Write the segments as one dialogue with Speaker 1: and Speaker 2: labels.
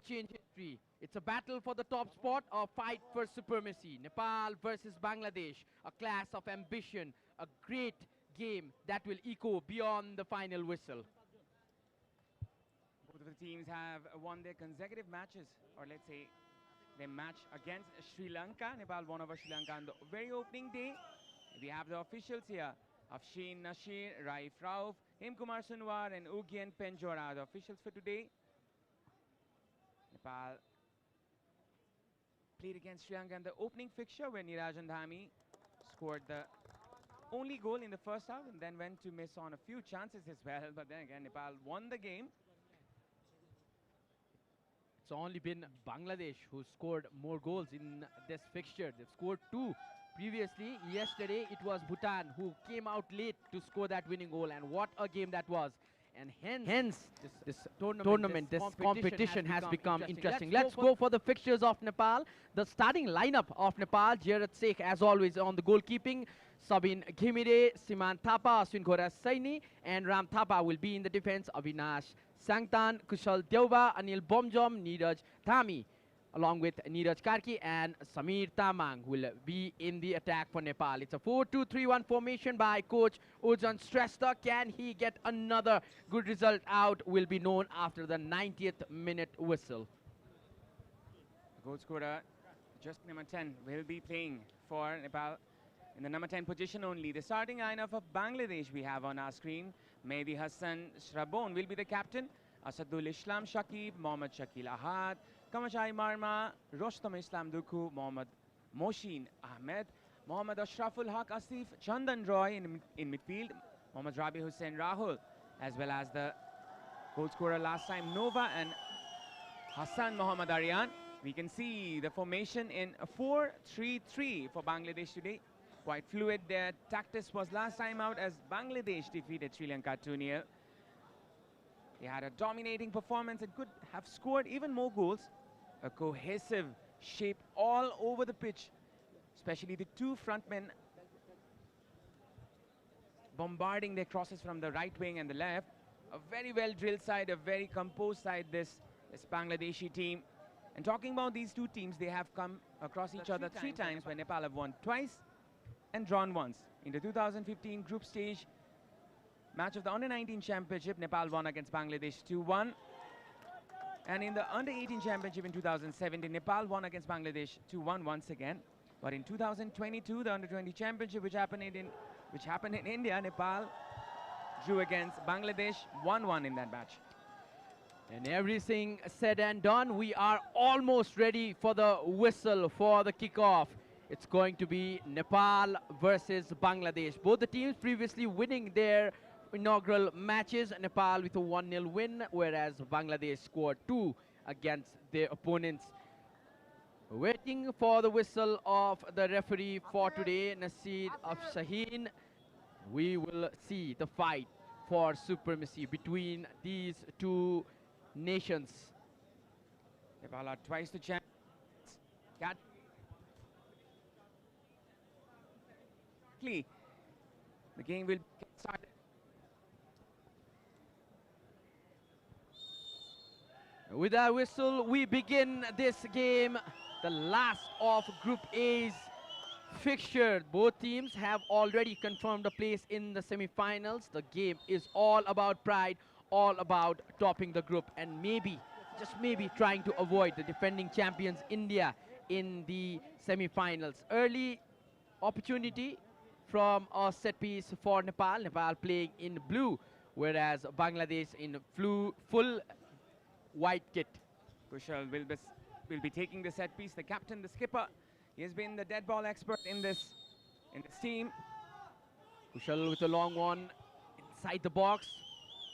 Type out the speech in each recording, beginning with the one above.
Speaker 1: change history. It's a battle for the top spot, a fight for supremacy. Nepal versus Bangladesh, a clash of ambition, a great game that will echo beyond the final whistle.
Speaker 2: Both of the teams have won their consecutive matches, or let's say their match against Sri Lanka. Nepal won over Sri Lanka on the very opening day. We have the officials here. Afshin Nasir, Raif Rauf, Hemkumar Sunwar and Ugyen Penjora, the officials for today. Nepal played against Sri Lanka in the opening fixture where Nirajan Dhami scored the only goal in the first half and then went to miss on a few chances as well. But then again, Nepal won the game.
Speaker 1: It's only been Bangladesh who scored more goals in this fixture. They've scored 2. Previously, yesterday, it was Bhutan who came out late to score that winning goal. And what a game that was. And hence this tournament, this competition has become interesting. Let's go for the fixtures of Nepal. The starting lineup of Nepal, Jared Sheikh, as always, on the goalkeeping. Sabin Ghimire, Siman Thapa, Aswin Ghora Saini, and Ram Thapa will be in the defense. Avinash Sangtan, Kushal Deuba, Anil Bomjom, Neeraj Dhami, along with Neeraj Karki and Samir Tamang will be in the attack for Nepal. It's a 4-2-3-1 formation by coach Ojan Shrestha. Can he get another good result out will be known after the 90th minute whistle.
Speaker 2: The goal scorer, just number 10, will be playing for Nepal in the number 10 position only. The starting lineup of Bangladesh we have on our screen. Mehdi Hassan Shrabon will be the captain. Asadul Islam Shakib, Mohammad Shakil Ahad, Kamachai Marma, Rostam Islam Dukhu, Mohammad Moshin Ahmed, Mohammad Ashraful Haq Asif, Chandan Roy in midfield, Mohammad Rabi Hussain Rahul, as well as the goal scorer last time Nova and Hassan Mohammad Aryan. We can see the formation in a 4-3-3 for Bangladesh today. Quite fluid. Their tactics was last time out as Bangladesh defeated Sri Lanka 2-0. They had a dominating performance and could have scored even more goals. A cohesive shape all over the pitch, especially the two frontmen bombarding their crosses from the right wing and the left. A very well drilled side, a very composed side, this Bangladeshi team. And talking about these two teams, they have come across each other three times, where Nepal have won twice and drawn once. In the 2015 group stage match of the Under-19 Championship, Nepal won against Bangladesh 2-1. And in the Under-18 Championship in 2017, Nepal won against Bangladesh 2-1 once again. But in 2022, the Under-20 Championship, which happened in India, Nepal drew against Bangladesh 1-1 in that match.
Speaker 1: And everything said and done, we are almost ready for the whistle for the kickoff. It's going to be Nepal versus Bangladesh. Both the teams previously winning their inaugural matches. Nepal with a 1-0 win, whereas Bangladesh scored 2 against their opponents. Waiting for the whistle of the referee for today, Nasir Afshaheen. We will see the fight for supremacy between these two nations.
Speaker 2: Nepal are twice the champions. The game will get started.
Speaker 1: With our whistle, we begin this game, the last of Group A's fixture. Both teams have already confirmed a place in the semi-finals. The game is all about pride, all about topping the group, and maybe, just maybe, trying to avoid the defending champions India in the semi-finals. Early opportunity from a set piece for Nepal. Nepal playing in blue, whereas Bangladesh in full white kit.
Speaker 2: Kushal will be taking the set piece. The captain, the skipper, he has been the dead ball expert in this team.
Speaker 1: Kushal with a long one inside the box.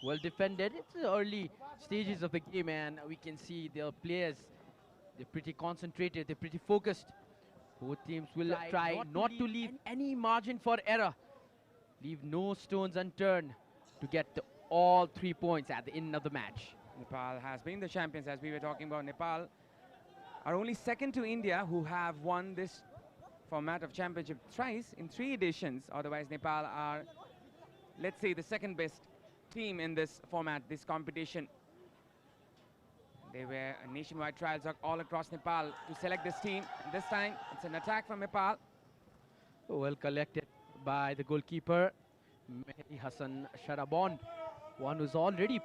Speaker 1: Well defended. It's the early stages of the game, and we can see the players, they're pretty concentrated, they're pretty focused. Both teams will try not to leave any margin for error. Leave no stones unturned to get all 3 points at the end of the match.
Speaker 2: Nepal has been the champions, as we were talking about. Nepal are only second to India, who have won this format of championship thrice in 3 editions. Otherwise, Nepal are, let's say, the second best team in this format, this competition. There were nationwide trials all across Nepal to select this team. And this time, it's an attack from Nepal.
Speaker 1: Well collected by the goalkeeper, Mehdi Hassan Sharabond, one who's already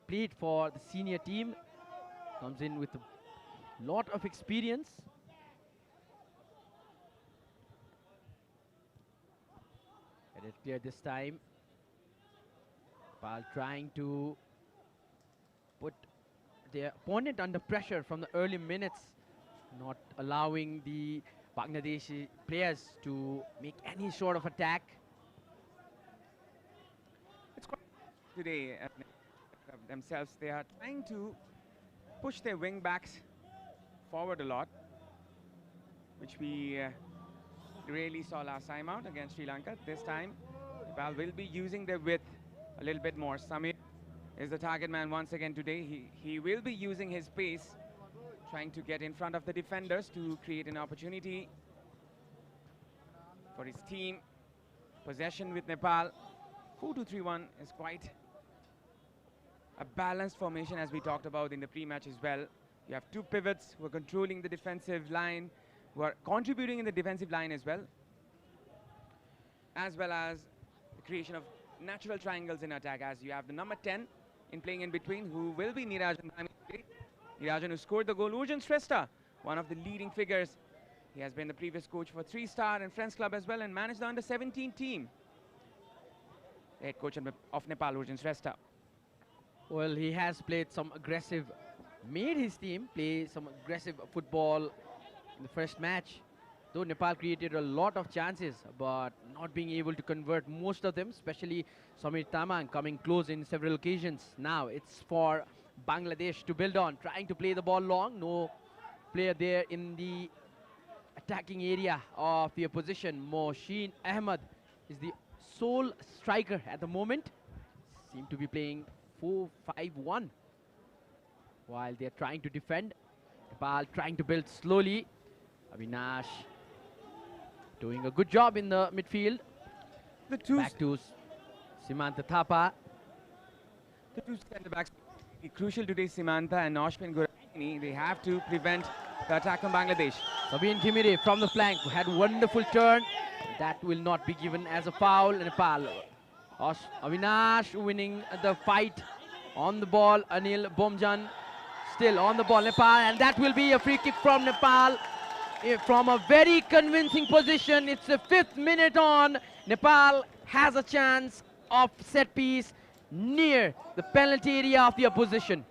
Speaker 1: played for the senior team. Comes in with a lot of experience. Headed clear this time. While trying to put their opponent under pressure from the early minutes, not allowing the Bangladeshi players to make any sort of attack.
Speaker 2: It's quite today themselves. They are trying to push their wing backs forward a lot, which we really saw last time out against Sri Lanka. This time, Nepal will be using their width a little bit more. Samir is the target man once again today. He will be using his pace, trying to get in front of the defenders to create an opportunity for his team. Possession with Nepal. 4-2-3-1 is quite a balanced formation, as we talked about in the pre-match as well. You have two pivots who are controlling the defensive line, who are contributing in the defensive line as well as the creation of natural triangles in attack, as you have the number 10 in playing in between, who will be Nirajan. Nirajan, who scored the goal. Urjan Shrestha, one of the leading figures. He has been the previous coach for 3-star and Friends Club as well, and managed the under-17 team. The head coach of Nepal, Urjan Shrestha.
Speaker 1: Well, he has played some aggressive, made his team play some aggressive football in the first match. Though Nepal created a lot of chances, but not being able to convert most of them, especially Samir Tamang coming close in several occasions. Now it's for Bangladesh to build on, trying to play the ball long. No player there in the attacking area of the opposition. Mohsin Ahmed is the sole striker at the moment. Seem to be playing 4-5-1 while they're trying to defend. Nepal trying to build slowly. Avinash doing a good job in the midfield. Back to Simanta Thapa.
Speaker 2: The two centre backs crucial today, Simanta and Ashwin Gurani. They have to prevent the attack from Bangladesh.
Speaker 1: Sabine Khimire from the flank had a wonderful turn. That will not be given as a foul. Nepal. Avinash winning the fight on the ball. Anil Bomjan still on the ball. Nepal, and that will be a free kick from Nepal. From a very convincing position. It's the 5th minute on. Nepal has a chance of set piece near the penalty area of the opposition.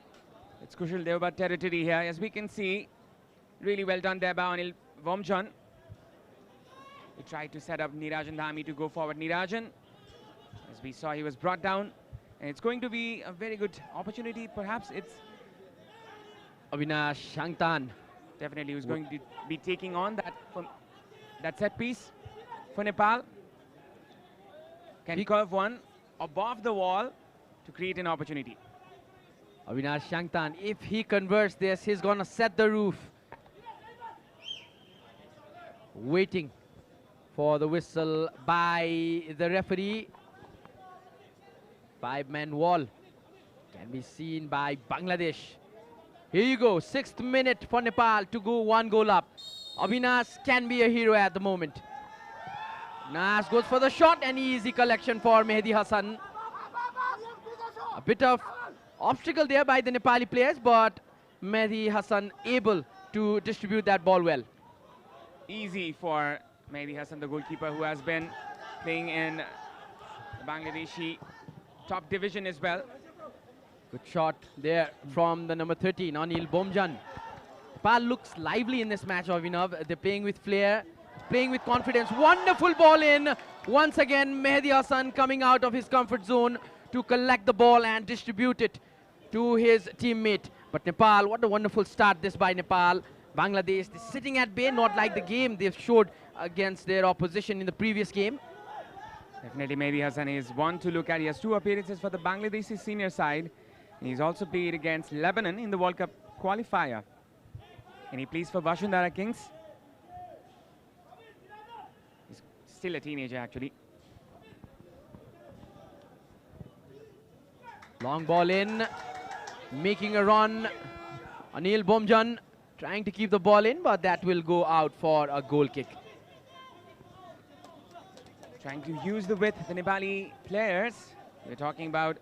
Speaker 2: It's Kushal Devbhat territory here, as we can see. Really well done there by Anil Bomjan. He tried to set up Nirajan Dhami to go forward. Nirajan, as we saw, he was brought down, and it's going to be a very good opportunity. Perhaps it's
Speaker 1: Avinash Shangtan.
Speaker 2: Definitely who's going to be taking on that set piece for Nepal. Can curve one above the wall to create an opportunity.
Speaker 1: Avinash Shangtan, if he converts this, he's going to set the roof. Waiting for the whistle by the referee. 5-man wall can be seen by Bangladesh. Here you go, 6th minute for Nepal to go 1 goal up. Avinash can be a hero at the moment. Nas goes for the shot, and easy collection for Mehdi Hassan. A bit of obstacle there by the Nepali players, but Mehdi Hassan able to distribute that ball well.
Speaker 2: Easy for Mehdi Hassan, the goalkeeper, who has been playing in the Bangladeshi top division as well.
Speaker 1: Good shot there from the number 13, Anil Bomjan. Nepal looks lively in this match, Avinav. They're playing with flair, playing with confidence. Wonderful ball in. Once again, Mehdi Hassan coming out of his comfort zone to collect the ball and distribute it to his teammate. But Nepal, what a wonderful start this by Nepal. Bangladesh is sitting at bay, not like the game they've showed against their opposition in the previous game.
Speaker 2: Definitely Mehdi Hassan is one to look at. He has 2 appearances for the Bangladeshi senior side. He's also played against Lebanon in the World Cup qualifier. And he plays for Bashundhara Kings. He's still a teenager, actually.
Speaker 1: Long ball in making a run. Anil Bomjan trying to keep the ball in, but that will go out for a goal kick.
Speaker 2: Trying to use the width, the Nepali players. We're talking about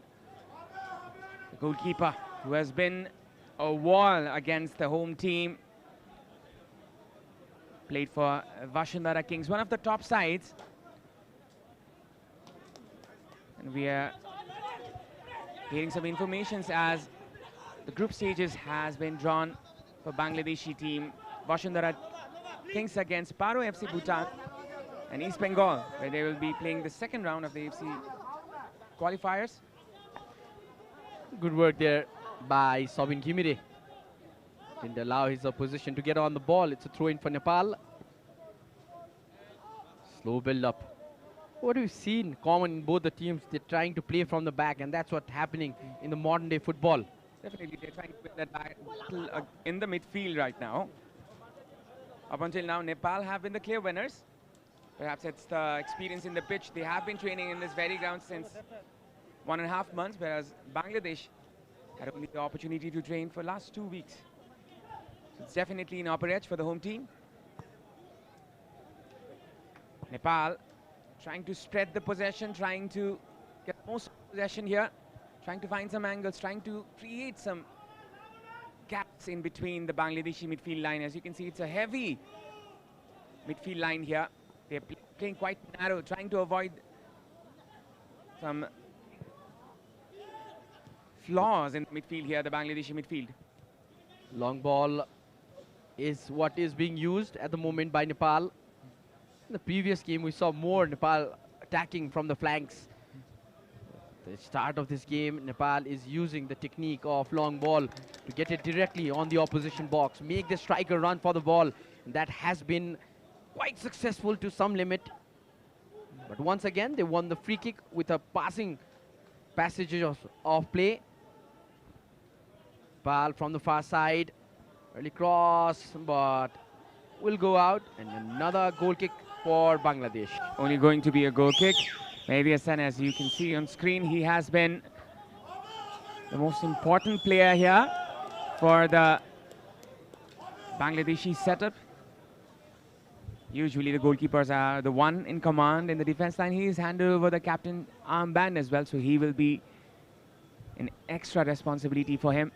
Speaker 2: the goalkeeper who has been a wall against the home team. Played for Vasundhara Kings, one of the top sides. And we are hearing some informations as the group stages has been drawn for Bangladeshi team. Vasundhara Kings against Paro FC Bhutan and East Bengal, where they will be playing the second round of the AFC qualifiers.
Speaker 1: Good work there by Sobin Ghimire. Didn't allow his opposition to get on the ball. It's a throw in for Nepal. Slow build up. What we've seen common in both the teams, they're trying to play from the back, and that's what's happening in the modern day football.
Speaker 2: Definitely, they're trying to put that battle in the midfield right now. Up until now, Nepal have been the clear winners. Perhaps it's the experience in the pitch. They have been training in this very ground since 1.5 months, whereas Bangladesh had only the opportunity to train for last 2 weeks. So it's definitely an upper edge for the home team. Nepal trying to spread the possession, trying to get most possession here, trying to find some angles, trying to create some gaps in between the Bangladeshi midfield line. As you can see, it's a heavy midfield line here. They're playing quite narrow, trying to avoid some flaws in the midfield here, the Bangladeshi midfield.
Speaker 1: Long ball is what is being used at the moment by Nepal. In the previous game, we saw more Nepal attacking from the flanks. The start of this game, Nepal is using the technique of long ball to get it directly on the opposition box, make the striker run for the ball. And that has been quite successful to some limit. But once again, they won the free kick with a passage of play. Nepal from the far side, early cross, but will go out, and another goal kick for Bangladesh.
Speaker 2: Only going to be a goal kick. Mehdi Hassan, as you can see on screen, he has been the most important player here for the Bangladeshi setup. Usually the goalkeepers are the one in command in the defense line. He is handed over the captain armband as well, so he will be an extra responsibility for him.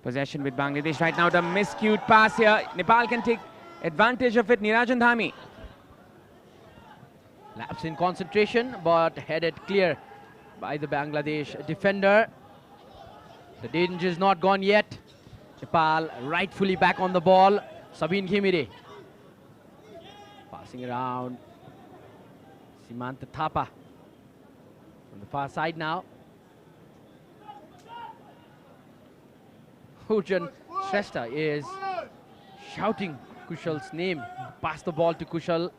Speaker 2: Possession with Bangladesh right now. The miscued pass here. Nepal can take advantage of it. Nirajan Dhami.
Speaker 1: Lapse in concentration, but headed clear by the Bangladesh defender. The danger is not gone yet. Nepal rightfully back on the ball. Sabin Ghimire passing around. Simanta Thapa on the far side now. Hujan Shrestha is shouting Kushal's name. Pass the ball to Kushal.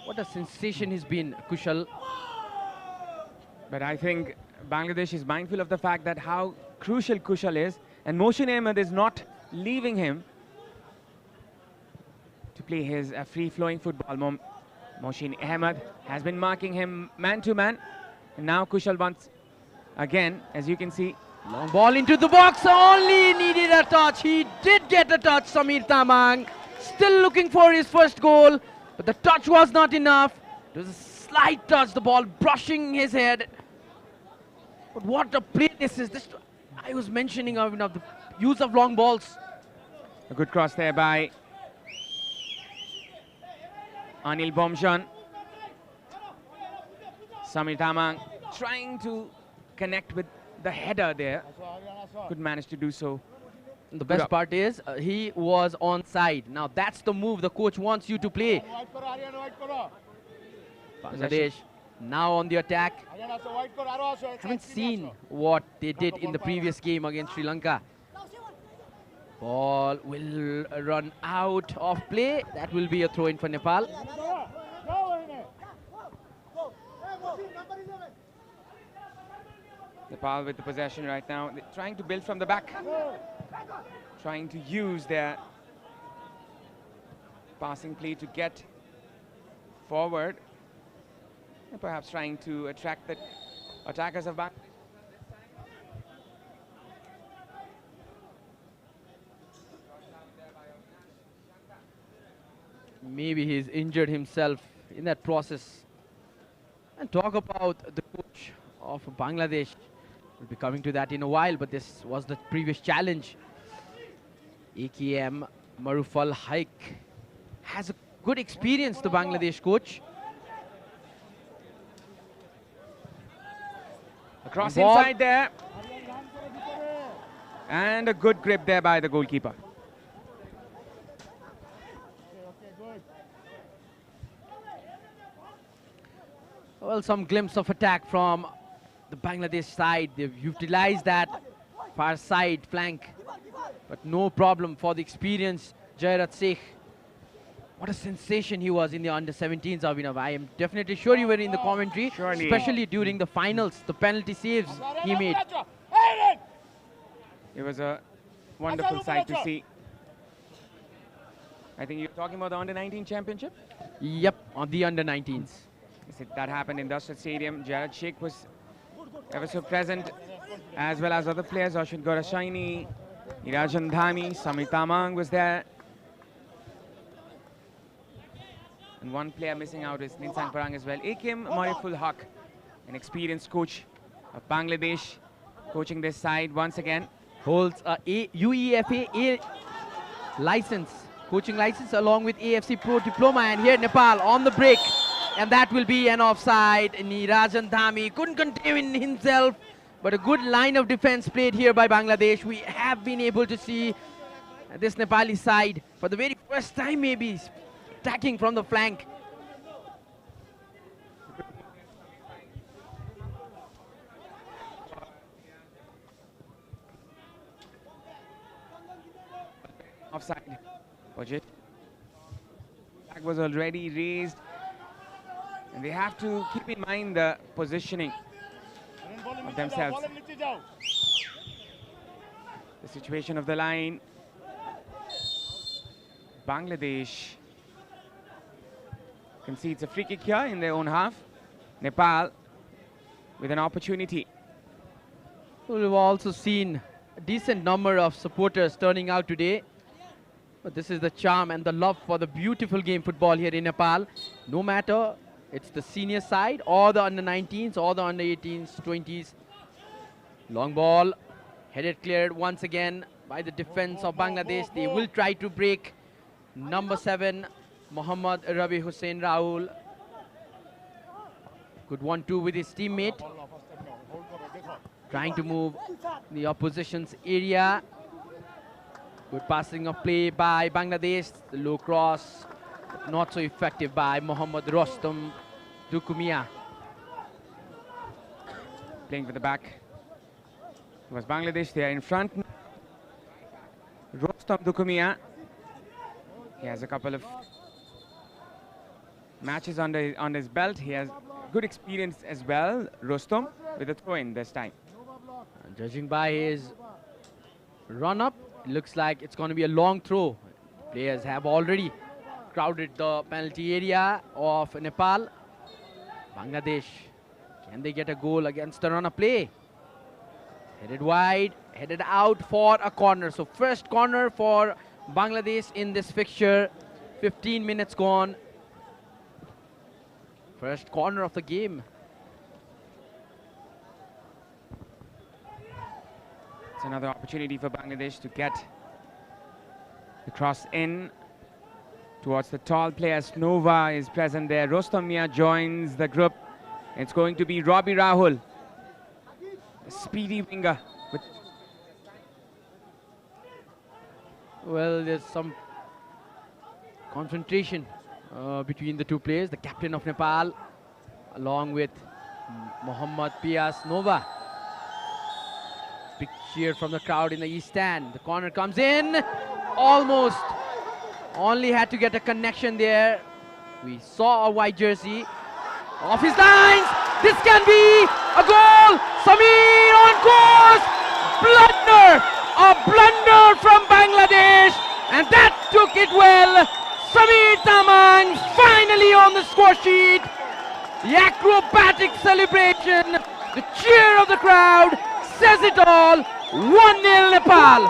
Speaker 1: What a sensation he's been, Kushal.
Speaker 2: But I think Bangladesh is mindful of the fact that how crucial Kushal is, and Mohsin Ahmed is not leaving him to play his free-flowing football. Mohsin Ahmed has been marking him man-to-man, and now Kushal wants again, as you can see.
Speaker 1: Long ball into the box, only needed a touch. He did get a touch, Samir Tamang. Still looking for his first goal, but the touch was not enough. It was a slight touch, the ball brushing his head. But what a play this is. This, I was mentioning of the use of long balls.
Speaker 2: A good cross there by Anil Bomjan. Samir Tamang trying to connect with the header there. Could manage to do so.
Speaker 1: The best part is he was onside. Now that's the move the coach wants you to play. Bangladesh now on the attack. Haven't seen what they did in the previous game against Sri Lanka. Ball will run out of play. That will be a throw in for Nepal.
Speaker 2: Nepal with the possession right now. They're trying to build from the back. Trying to use their passing play to get forward. And perhaps trying to attract the attackers of Bangladesh.
Speaker 1: Maybe he's injured himself in that process. And talk about the coach of Bangladesh. We'll be coming to that in a while, but this was the previous challenge. AKM Marufal Haik has a good experience, the Bangladesh coach.
Speaker 2: Across
Speaker 1: Ball.
Speaker 2: inside there. And a good grip there by the goalkeeper.
Speaker 1: Well, some glimpse of attack from the Bangladesh side. They've utilized that far side flank, but no problem for the experienced Jairat Sheikh. What a sensation he was in the under-17s, Abhinav. I am definitely sure you were in the commentary,
Speaker 2: Surely.
Speaker 1: especially during the finals, the penalty saves he made.
Speaker 2: It was a wonderful sight to see. I think you're talking about the under-19 championship?
Speaker 1: Yep, on the under-19s.
Speaker 2: That happened in Dashat Stadium. Jairat Sheikh was ever so present, as well as other players. Ashwin Gorashaini, Irajan Dhami, Samir Tamang was there. And one player missing out is Ninsang Parang as well. Akim Mariful Haq, an experienced coach of Bangladesh, coaching this side once again.
Speaker 1: Holds a UEFA A license, coaching license, along with AFC Pro Diploma. And here Nepal on the break. And that will be an offside. Nirajan Dhami couldn't contain himself, but a good line of defense played here by Bangladesh. We have been able to see this Nepali side for the very first time, maybe attacking from the flank.
Speaker 2: Offside. Flag was already raised. And they have to keep in mind the positioning of themselves. The situation of the line. Bangladesh concedes a free kick here in their own half. Nepal with an opportunity.
Speaker 1: We've also seen a decent number of supporters turning out today. But this is the charm and the love for the beautiful game football here in Nepal. No matter it's the senior side or the under-19s or the under-18s, 20s. Long ball, headed cleared once again by the defense of Bangladesh. They will try to break. Number 7, Mohammad Rabi Hussain Rahul. Good 1-2 with his teammate. Trying to move the opposition's area. Good passing of play by Bangladesh. The low cross, not so effective by Mohammad Rostam Dukumia.
Speaker 2: Playing for the back. It was Bangladesh, they are in front. Rostam Dukumia. He has a couple of matches under his belt. He has good experience as well, Rostam, with a throw-in this time.
Speaker 1: Judging by his run-up, it looks like it's going to be a long throw. Players have already crowded the penalty area of Nepal. Bangladesh, can they get a goal against the run-up play? Headed wide, headed out for a corner. So first corner for Bangladesh in this fixture. 15 minutes gone. First corner of the game.
Speaker 2: It's another opportunity for Bangladesh to get the cross in towards the tall players. Nova is present there. Rostam Mia joins the group. It's going to be Robbie Rahul, a speedy winger.
Speaker 1: Well, there's some confrontation between the two players. The captain of Nepal, along with Mohammad Pias Nova. Big cheer from the crowd in the east stand. The corner comes in, almost. Only had to get a connection there. We saw a white jersey off his lines. This can be a goal. Samir on course. Blunder. A blunder from Bangladesh. And that took it well. Samir Tamang finally on the score sheet. The acrobatic celebration, the cheer of the crowd says it all. 1-0 Nepal.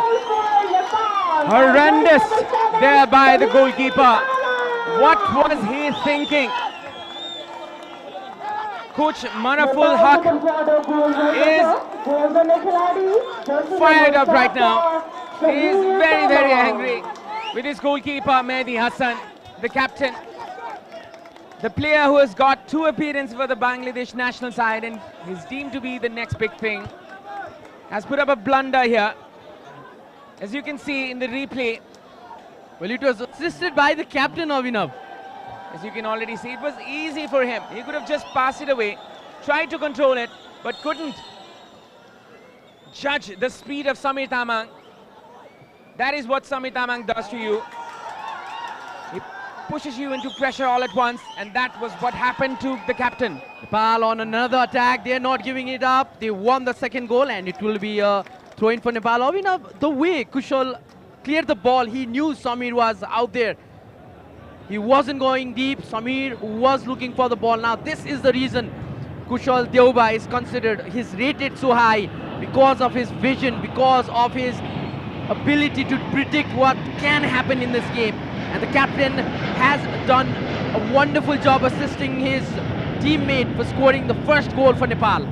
Speaker 2: Horrendous there by the goalkeeper. What was he thinking? Coach Manaful Haq is fired up right now. He is very, very angry with his goalkeeper Mehdi Hassan, the captain. The player who has got 2 appearances for the Bangladesh national side and is deemed to be the next big thing, has put up a blunder here. As you can see in the replay.
Speaker 1: Well, it was assisted by the captain, Abhinav.
Speaker 2: As you can already see, it was easy for him. He could have just passed it away, tried to control it, but couldn't judge the speed of Samir Tamang. That is what Samir Tamang does to you. He pushes you into pressure all at once, and that was what happened to the captain.
Speaker 1: Nepal on another attack. They're not giving it up. They won the second goal, and it will be a throw-in for Nepal. Abhinav, the way Kushal cleared the ball, he knew Samir was out there. He wasn't going deep. Samir was looking for the ball. Now, this is the reason Kushal Deuba is considered, he's rated so high because of his vision, because of his ability to predict what can happen in this game. And the captain has done a wonderful job assisting his teammate for scoring the first goal for Nepal.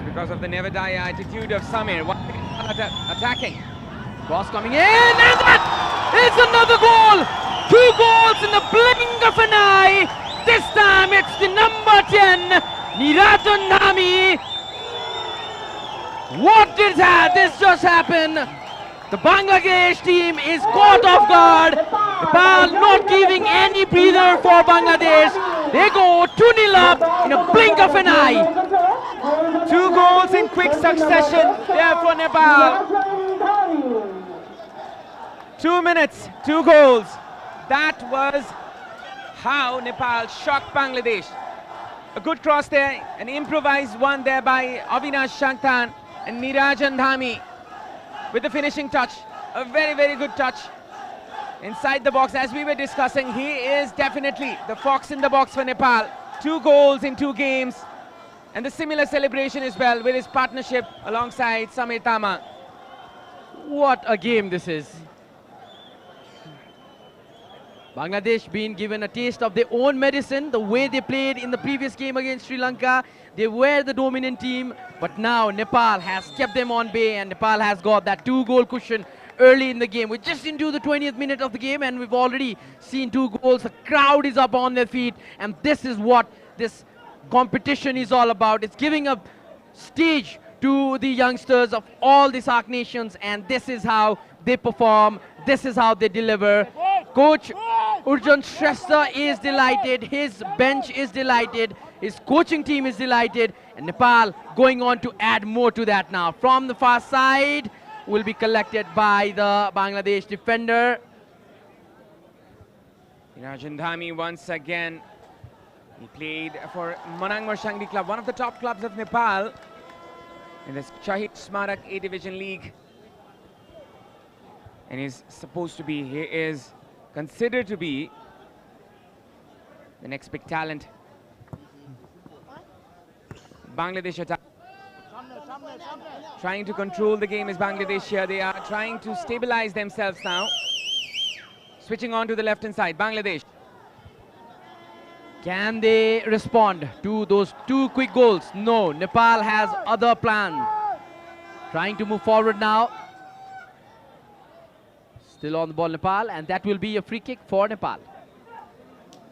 Speaker 2: Because of the never die attitude of Samir. Attacking.
Speaker 1: Cross coming in, and that is another goal! 2 goals in the blink of an eye. This time it's the number 10, Nirajan Dhami. What did this just happen? The Bangladesh team is caught off guard. Nepal not giving any breather for Bangladesh. They go 2-0 up in a blink of an eye.
Speaker 2: 2 goals in quick succession there for Nepal. 2 minutes, 2 goals. That was how Nepal shocked Bangladesh. A good cross there, an improvised one there by Avinash Shanktan and Nirajan Dhami with the finishing touch. A very, very good touch inside the box. As we were discussing, he is definitely the fox in the box for Nepal. 2 goals in 2 games, and the similar celebration as well with his partnership alongside Samir Tamang.
Speaker 1: What a game this is. Bangladesh being given a taste of their own medicine, the way they played in the previous game against Sri Lanka. They were the dominant team, but now Nepal has kept them on bay, and Nepal has got that 2-goal cushion early in the game. We're just into the 20th minute of the game, and we've already seen 2 goals. The crowd is up on their feet, and this is what this competition is all about. It's giving a stage to the youngsters of all the SAFF nations, and this is how they perform. This is how they deliver. Coach Urjan Shrestha is delighted, his bench is delighted, his coaching team is delighted, and Nepal going on to add more to that now. From the far side will be collected by the Bangladesh defender.
Speaker 2: Nirajan Dhami once again. He played for Manang Marshangdi Club, one of the top clubs of Nepal in the Shahid Smarak A Division League. And he's supposed to be, he is considered to be the next big talent. Bangladesh attack. Trying to control the game is Bangladesh here. They are trying to stabilize themselves now. Switching on to the left hand side, Bangladesh.
Speaker 1: Can they respond to those 2 quick goals? No, Nepal has other plans. Trying to move forward now. Still on the ball, Nepal, and that will be a free kick for Nepal.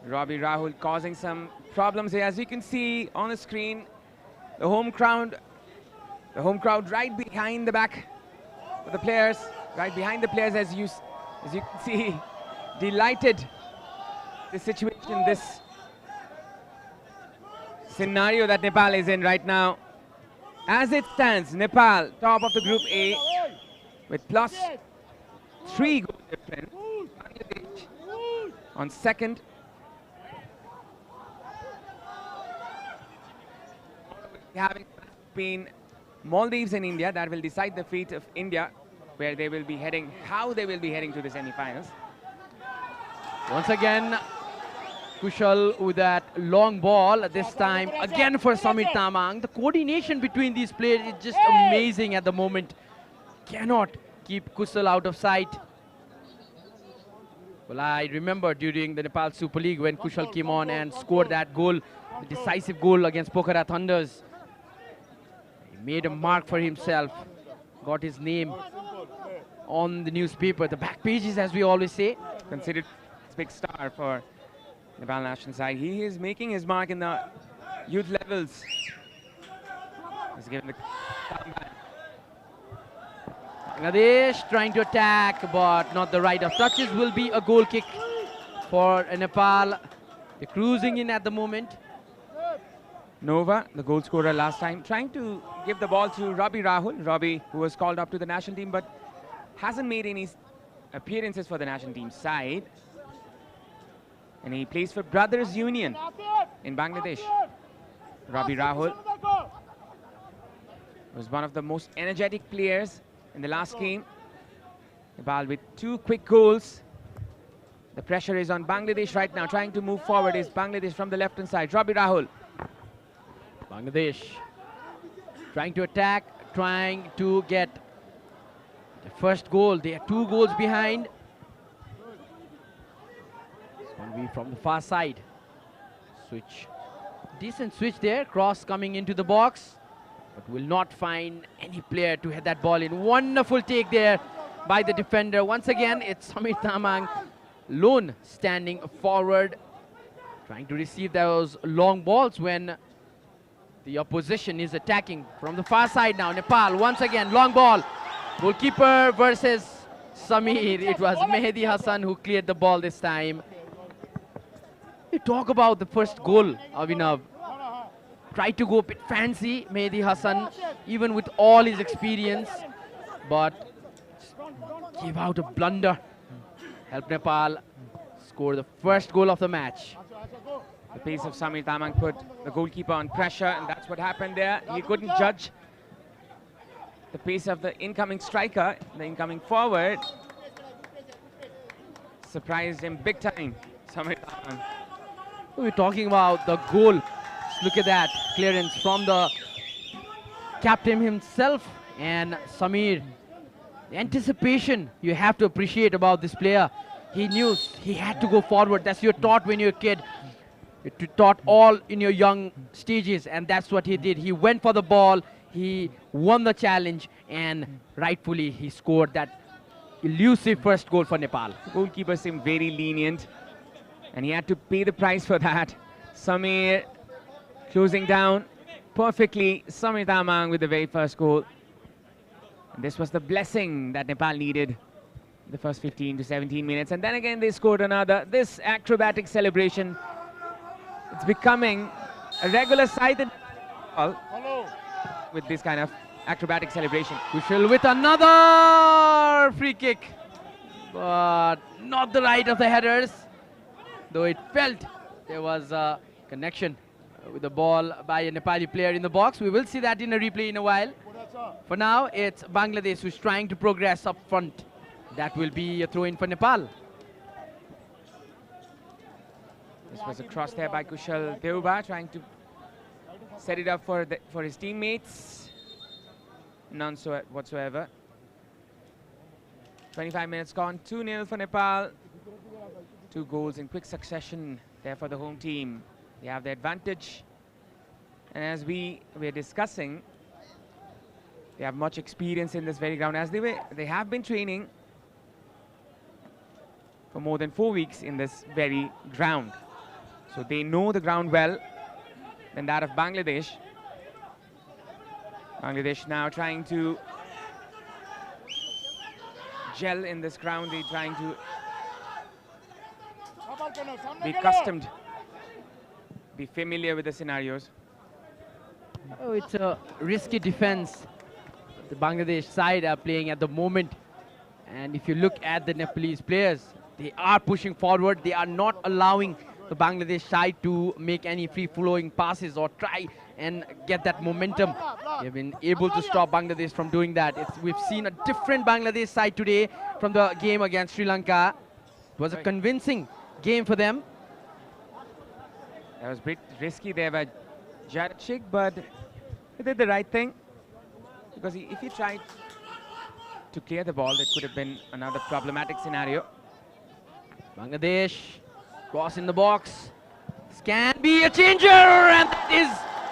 Speaker 2: Robbie Rahul causing some problems here. As you can see on the screen, the home crowd right behind the back of the players, right behind the players, as you can see, delighted the situation, this scenario that Nepal is in right now. As it stands, Nepal top of the Group A with +3 goal difference. Bangladesh on second. Having been Maldives and India, that will decide the fate of India, where they will be heading, how they will be heading to the semi-finals.
Speaker 1: Once again, Kushal with that long ball. This time again for Samir Tamang. The coordination between these players is just amazing at the moment. Cannot keep Kushal out of sight. Well, I remember during the Nepal Super League when Kushal came on and scored that goal, the decisive goal against Pokhara Thunders. He made a mark for himself, got his name on the newspaper, the back pages, as we always say.
Speaker 2: Considered big star for Nepal national side. He is making his mark in the youth levels. He's given the comeback.
Speaker 1: Bangladesh trying to attack, but not the right of touches. Will be a goal kick for Nepal. They're cruising in at the moment.
Speaker 2: Nova, the goal scorer last time, trying to give the ball to Robbie Rahul. Robbie, who was called up to the national team, but hasn't made any appearances for the national team side. And he plays for Brothers Union in Bangladesh. Robbie Rahul was one of the most energetic players in the last game. Nepal with 2 quick goals. The pressure is on Bangladesh right now. Trying to move forward is Bangladesh from the left-hand side. Robbie Rahul.
Speaker 1: Bangladesh trying to attack, trying to get the first goal. They are 2 goals behind. This one will be from the far side. Switch. Decent switch there. Cross coming into the box, but will not find any player to hit that ball in. Wonderful take there by the defender. Once again, it's Samir Tamang alone standing forward, trying to receive those long balls when the opposition is attacking. From the far side now, Nepal once again, long ball. Goalkeeper versus Samir. It was Mehdi Hassan who cleared the ball this time. You talk about the first goal, Avinav. Tried to go a bit fancy, Mehdi Hassan, even with all his experience, but gave out a blunder. Helped Nepal score the first goal of the match.
Speaker 2: The pace of Samir Tamang put the goalkeeper on pressure, and that's what happened there. He couldn't judge the pace of the incoming striker, the incoming forward. Surprised him big time, Samir Tamang.
Speaker 1: We're talking about the goal. Just look at that clearance from the captain himself and Samir. The anticipation you have to appreciate about this player. He knew he had to go forward. That's you're taught when you're a kid. You're taught all in your young stages, and that's what he did. He went for the ball, he won the challenge, and rightfully he scored that elusive first goal for Nepal.
Speaker 2: The goalkeeper seemed very lenient, and he had to pay the price for that. Samir closing down perfectly. Samir Tamang with the very first goal. And this was the blessing that Nepal needed the first 15 to 17 minutes. And then again they scored another. This acrobatic celebration, it's becoming a regular sight in Nepal with this kind of acrobatic celebration.
Speaker 1: Kushal with another free kick, but not the right of the headers, though it felt there was a connection with the ball by a Nepali player in the box. We will see that in a replay in a while. For now, it's Bangladesh who's trying to progress up front. That will be a throw-in for Nepal.
Speaker 2: This was a cross there by Kushal Deuba, trying to set it up for his teammates. None whatsoever. 25 minutes gone, 2-0 for Nepal. 2 goals in quick succession there for the home team. They have the advantage. And as we were discussing, they have much experience in this very ground, as they have been training for more than 4 weeks in this very ground. So they know the ground well than that of Bangladesh. Bangladesh now trying to gel in this ground. They're trying to be accustomed, be familiar with the scenarios.
Speaker 1: Oh, it's a risky defense the Bangladesh side are playing at the moment. And if you look at the Nepalese players, they are pushing forward. They are not allowing the Bangladesh side to make any free-flowing passes or try and get that momentum. They've been able to stop Bangladesh from doing that. We've seen a different Bangladesh side today from the game against Sri Lanka. It was a convincing game for them.
Speaker 2: That was a bit risky there by Jarachik, but he did the right thing. Because if he tried to clear the ball, that could have been another problematic scenario.
Speaker 1: Bangladesh, cross in the box. This can be a changer, and that is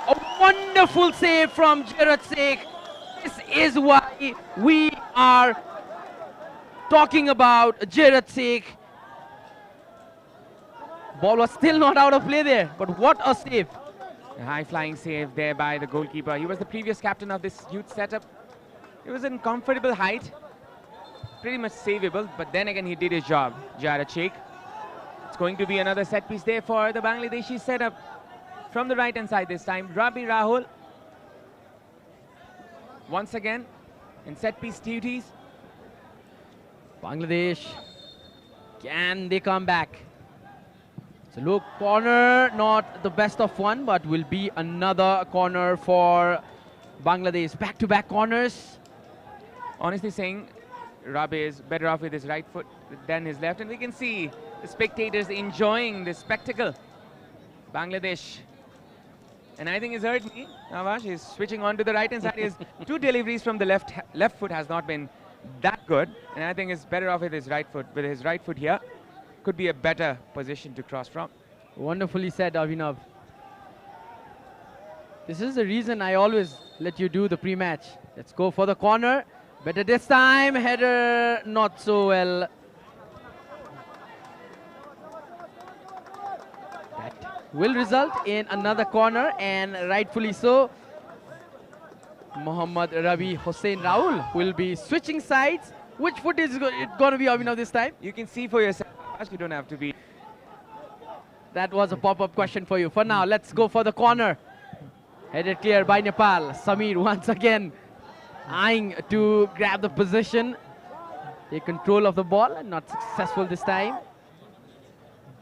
Speaker 1: a wonderful save from Jarachik. This is why we are talking about Jarachik. Ball was still not out of play there, but what a save.
Speaker 2: A high-flying save there by the goalkeeper. He was the previous captain of this youth setup. He was in comfortable height, pretty much savable, but then again he did his job, Jarachik. It's going to be another set piece there for the Bangladeshi setup. From the right-hand side this time, Rabi Rahul. Once again, in set piece duties.
Speaker 1: Bangladesh, can they come back? So look, corner, not the best of one, but will be another corner for Bangladesh. Back-to-back corners.
Speaker 2: Honestly saying, Rabi is better off with his right foot than his left, and we can see the spectators enjoying this spectacle. Bangladesh, and I think he's heard me. Navash is switching on to the right hand side. His two deliveries from the left foot has not been that good, and I think he's better off with his right foot. With his right foot here, could be a better position to cross from.
Speaker 1: Wonderfully said, Avinav. This is the reason I always let you do the pre-match. Let's go for the corner. Better this time. Header not so well. That will result in another corner, and rightfully so. Mohammad Rabi Hossein Rahul will be switching sides. Which foot is it going to be, Avinav, this time?
Speaker 2: You can see for yourself. You don't have to be.
Speaker 1: That was a pop-up question for you. For now, let's go for the corner. Headed clear by Nepal. Samir once again eyeing to grab the position. Take control of the ball, and not successful this time.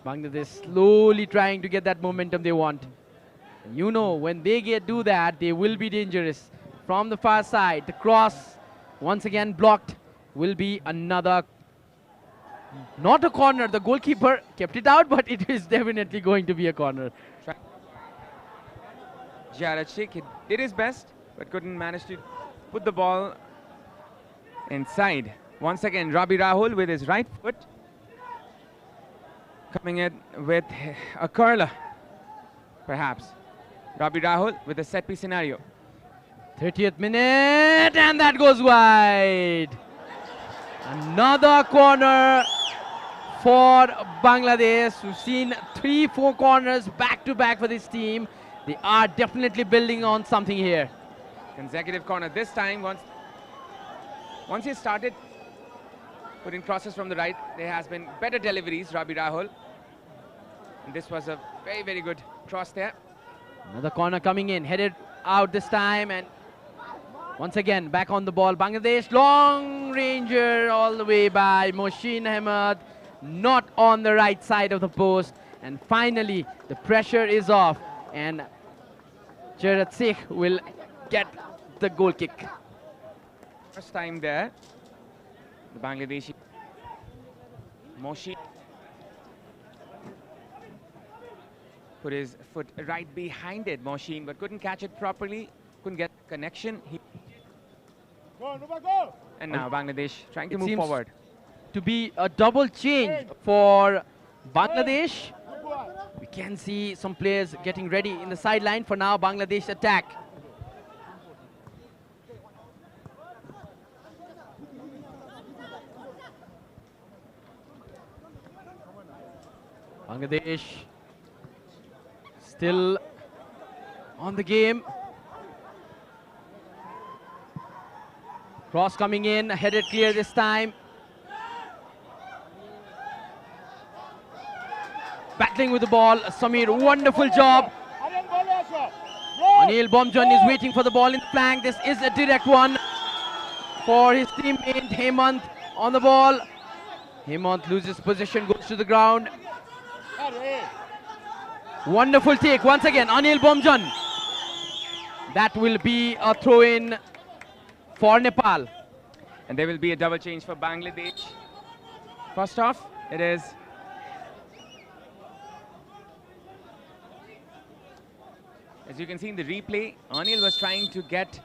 Speaker 1: Bangladesh slowly trying to get that momentum they want. And you know, when they do that, they will be dangerous. From the far side, the cross, once again blocked, will be another, not a corner. The goalkeeper kept it out, but it is definitely going to be a corner.
Speaker 2: Jarachik did his best, but couldn't manage to put the ball inside. Once again, Rabi Rahul with his right foot, coming in with a curler, perhaps. Rabi Rahul with a set piece scenario.
Speaker 1: 30th minute, and that goes wide. Another corner for Bangladesh. We've seen 3-4 corners back-to-back for this team. They are definitely building on something here.
Speaker 2: Consecutive corner this time. Once he started putting crosses from the right, there has been better deliveries, Rabi Rahul. And this was a very, very good cross there.
Speaker 1: Another corner coming in, headed out this time, and once again back on the ball. Bangladesh, long ranger all the way by Mohsin Ahmed, not on the right side of the post. And finally, the pressure is off, and Jarachik will get the goal kick.
Speaker 2: First time there, the Bangladeshi Mohsin put his foot right behind it, Mohsin, but couldn't catch it properly, couldn't get connection. And now Bangladesh trying to move forward.
Speaker 1: To be a double change for Bangladesh. We can see some players getting ready in the sideline. For now, Bangladesh attack. Bangladesh still on the game. Cross coming in, headed clear this time. Battling with the ball, Samir, wonderful job. Anil Bomjon is waiting for the ball in the flank. This is a direct one for his teammate Hemant on the ball. Hemant loses position, goes to the ground. Wonderful take once again, Anil Bomjon. That will be a throw-in for Nepal.
Speaker 2: And there will be a double change for Bangladesh. First off, it is As you can see in the replay, Anil was trying to get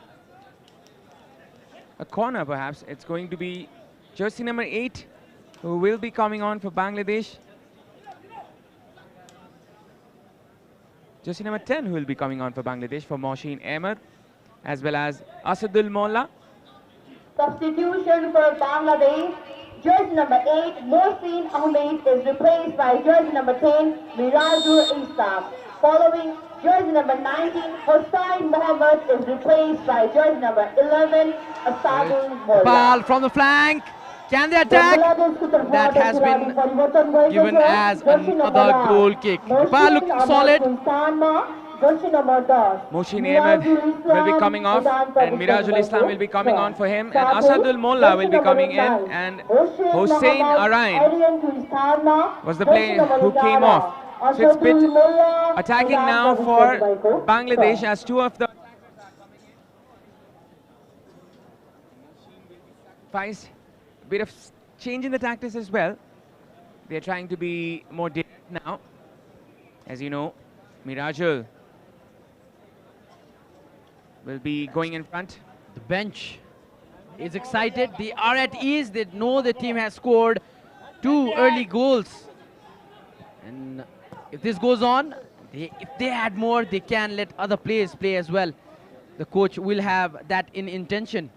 Speaker 2: a corner perhaps. It's going to be jersey number 8 who will be coming on for Bangladesh. Jersey number 10 who will be coming on for Bangladesh for Mohsin Ahmed, as well as Asadul Molla.
Speaker 3: Substitution for Bangladesh. Jersey number 8, Mohsin Ahmed is replaced by jersey number 10, Mirajul Islam. Following, jersey number 19, Hossain Mohammed is replaced by jersey number 11, Asadul Molla.
Speaker 1: Nepal from the flank. Can they attack? That has been given as another goal kick. Nepal looking solid.
Speaker 2: Mohsin Ahmed will be coming off, and Mirajul Islam will be coming on for him, and Asadul Molla will be coming in, and Hossain Arain was the player who came off. So it's bit attacking now for Bangladesh, as two of the sacrifice. A bit of change in the tactics as well. They're trying to be more direct now. As you know, Mirajul will be going in front.
Speaker 1: The bench is excited. They are at ease. They know the team has scored 2 early goals. And if this goes on, if they add more, they can let other players play as well. The coach will have that in intention.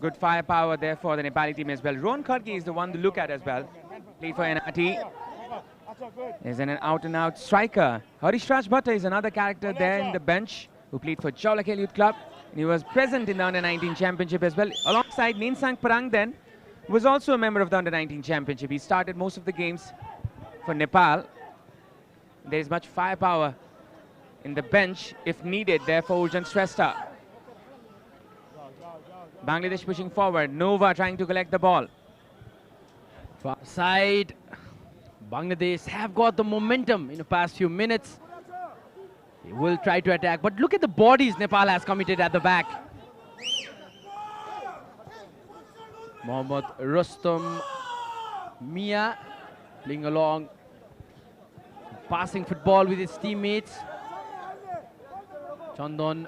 Speaker 2: Good firepower there for the Nepali team as well. Ron Kharki is the one to look at as well. Played for NRT. There's an out-and-out striker. Harish Raj Bhatta is another character there in the bench who played for Jolak Youth Club. And he was present in the Under-19 Championship as well. Alongside Ninsang Parang then, was also a member of the Under-19 Championship. He started most of the games for Nepal. There is much firepower in the bench if needed there for Urjan Shrestha. Bangladesh pushing forward. Nova trying to collect the ball.
Speaker 1: Far side. Bangladesh have got the momentum in the past few minutes. They will try to attack, but look at the bodies Nepal has committed at the back. Mohammad Rustam Mia playing along, passing football with his teammates. Chandan.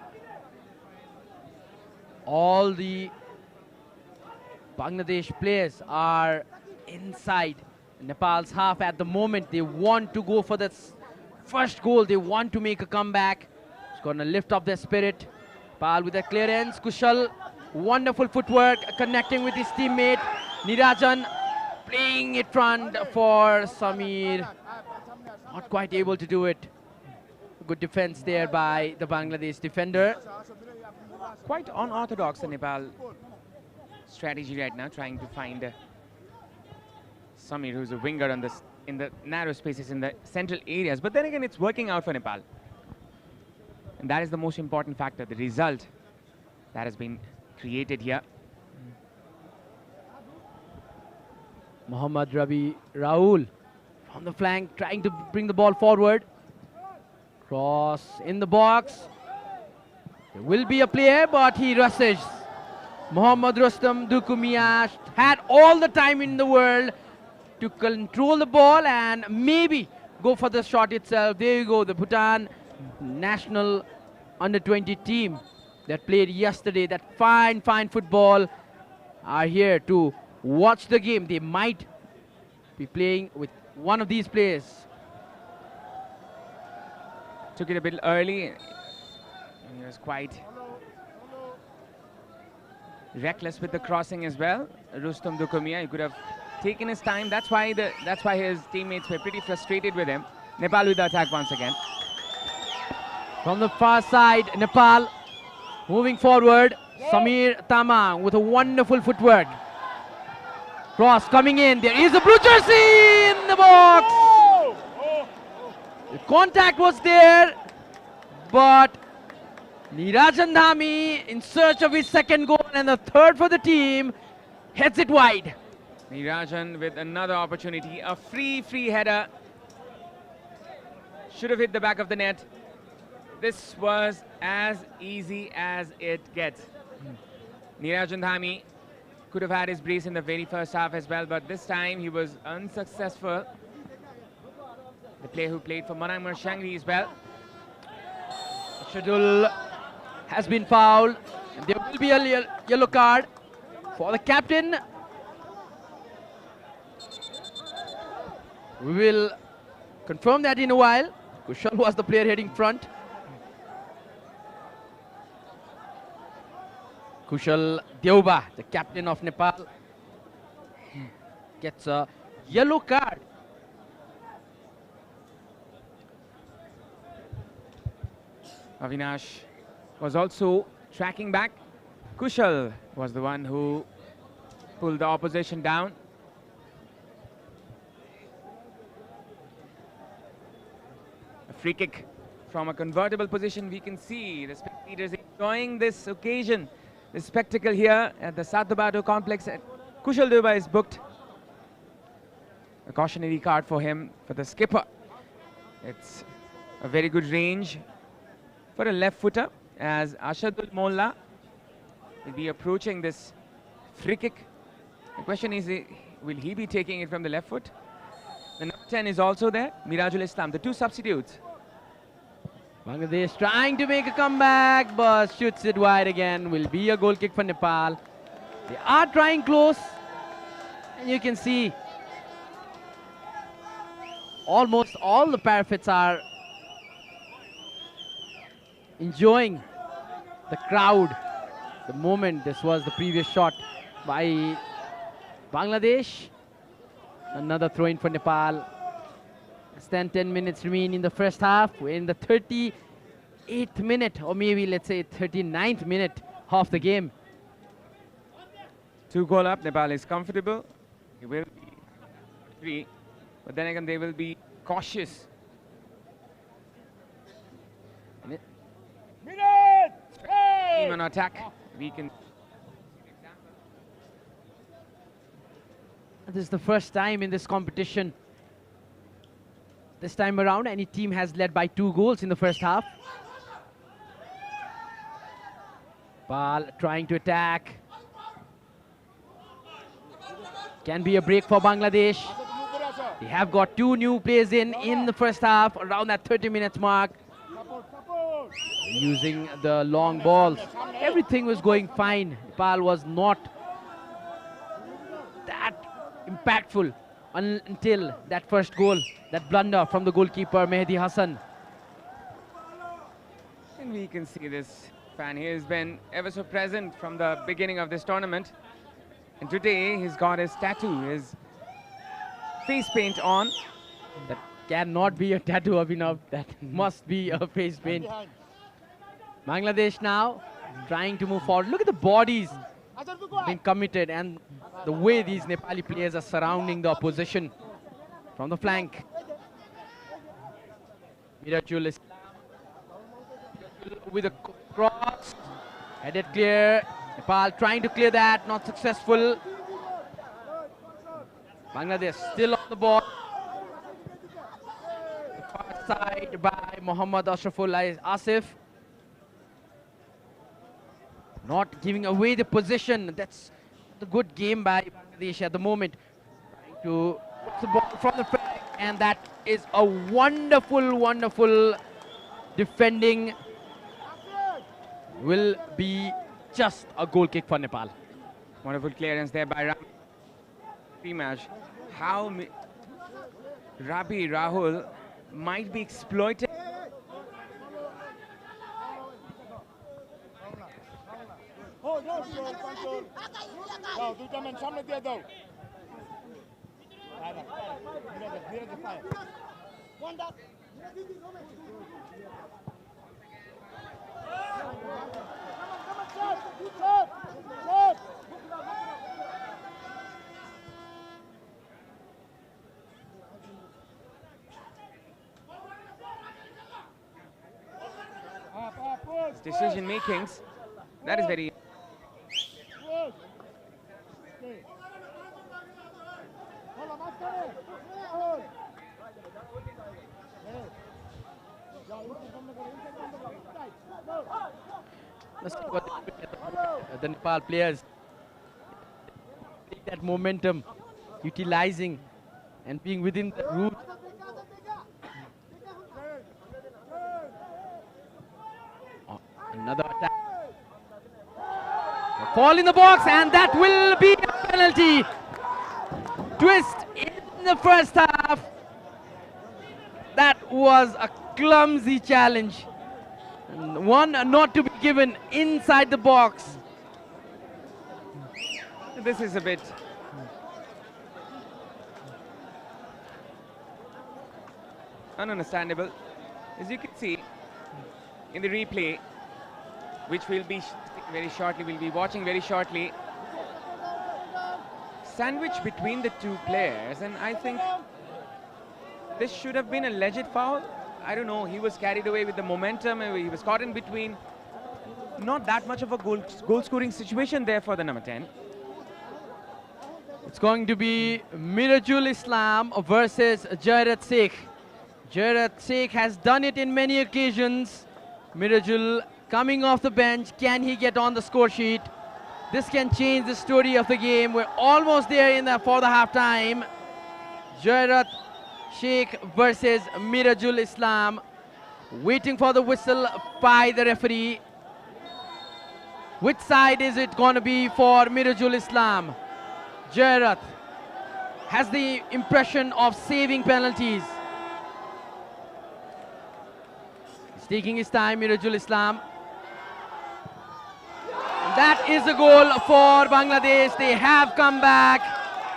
Speaker 1: All the Bangladesh players are inside Nepal's half at the moment. They want to go for the first goal. They want to make a comeback. It's going to lift up their spirit. Nepal with a clearance. Kushal, wonderful footwork, connecting with his teammate. Nirajan playing it front for Samir. Not quite able to do it. Good defense there by the Bangladesh defender.
Speaker 2: Quite unorthodox the Nepal strategy right now, trying to find Samir, who's a winger on this in the narrow spaces in the central areas. But then again, it's working out for Nepal. And that is the most important factor, the result that has been created here.
Speaker 1: Muhammad Rabi Raul from the flank, trying to bring the ball forward. Cross in the box. There will be a player, but he rushes. Mohammad Rustam Dukumia had all the time in the world to control the ball and maybe go for the shot itself. There you go, the Bhutan national under-20 team that played yesterday, that fine football, are here to watch the game. They might be playing with one of these players.
Speaker 2: Took it a bit early. He was quite reckless with the crossing as well. Rustam Dukumia, he could have taken his time. That's why his teammates were pretty frustrated with him. Nepal with the attack once again.
Speaker 1: From the far side, Nepal moving forward. Samir Tamang with a wonderful footwork. Cross coming in. There is a blue jersey in the box. The contact was there, but Nirajan Dhami, in search of his second goal and the third for the team, heads it wide.
Speaker 2: Nirajan with another opportunity. A free header. Should have hit the back of the net. This was as easy as it gets. Nirajan Dhami could have had his brace in the very first half as well, but this time he was unsuccessful. The player who played for Manang Shangri as well.
Speaker 1: Shadul has been fouled. And there will be a yellow card for the captain. We will confirm that in a while. Kushal was the player heading front. Kushal Deuba, the captain of Nepal, gets a yellow card.
Speaker 2: Avinash was also tracking back. Kushal was the one who pulled the opposition down. A free kick from a convertible position. We can see the spectators enjoying this occasion, this spectacle here at the Sadabado complex. Kushal Deuba is booked. A cautionary card for him, for the skipper. It's a very good range for a left footer, as Ashadul Molla will be approaching this free kick. The question is, will he be taking it from the left foot? The number 10 is also there, Mirajul Islam, the two substitutes.
Speaker 1: Bangladesh trying to make a comeback, but shoots it wide again. Will be a goal kick for Nepal. They are trying close, and you can see almost all the parapets are enjoying the crowd, the moment. This was the previous shot by Bangladesh. Another throw-in for Nepal. Less than 10 minutes remain in the first half. We're in the 38th minute, or maybe let's say 39th minute of the game.
Speaker 2: 2 goal up, Nepal is comfortable. It will be 3, but then again they will be cautious. Team on attack, we can.
Speaker 1: This is the first time in this competition. This time around, any team has led by 2 goals in the first half. Bal trying to attack. Can be a break for Bangladesh. They have got 2 new players in the first half, around that 30 minutes mark. Using the long balls. Everything was going fine. Nepal was not that impactful until that first goal, that blunder from the goalkeeper Mehdi Hassan.
Speaker 2: And we can see this fan. He has been ever so present from the beginning of this tournament. And today he's got his tattoo, his face paint on.
Speaker 1: That cannot be a tattoo, Abhinav. That must be a face paint. Bangladesh now trying to move forward. Look at the bodies being committed and the way these Nepali players are surrounding the opposition from the flank. Mirajul is with a cross, headed clear. Nepal trying to clear that, not successful. Bangladesh still on the ball. The far side by Mohammad Ashraful Asif. Not giving away the position. That's the good game by Bangladesh at the moment. Trying to put the ball from the flank, and that is a wonderful, wonderful defending. Will be just a goal kick for Nepal.
Speaker 2: Wonderful clearance there by Ram. Pre-match. How Rabi Rahul might be exploited. Decision makings, that is very.
Speaker 1: Let's see what the Nepal players take that momentum, utilizing and being within the route. Another attack. A fall in the box, and that will be a penalty. Twist in the first half. That was a clumsy challenge. One not to be given inside the box.
Speaker 2: This is a bit ununderstandable. As you can see in the replay, which we'll be watching very shortly, sandwich between the two players, and I think this should have been a legit foul. I don't know, he was carried away with the momentum, he was caught in between. Not that much of a goal scoring situation there for the number 10.
Speaker 1: It's going to be Mirajul Islam versus Jairat Sheikh. Jairat Sheikh has done it in many occasions. Mirajul coming off the bench, can he get on the score sheet? This can change the story of the game. We're almost there for the halftime. Jairat Sheikh versus Mirajul Islam. Waiting for the whistle by the referee. Which side is it going to be for Mirajul Islam? Jairat has the impression of saving penalties. He's taking his time, Mirajul Islam. That is a goal for Bangladesh. They have come back.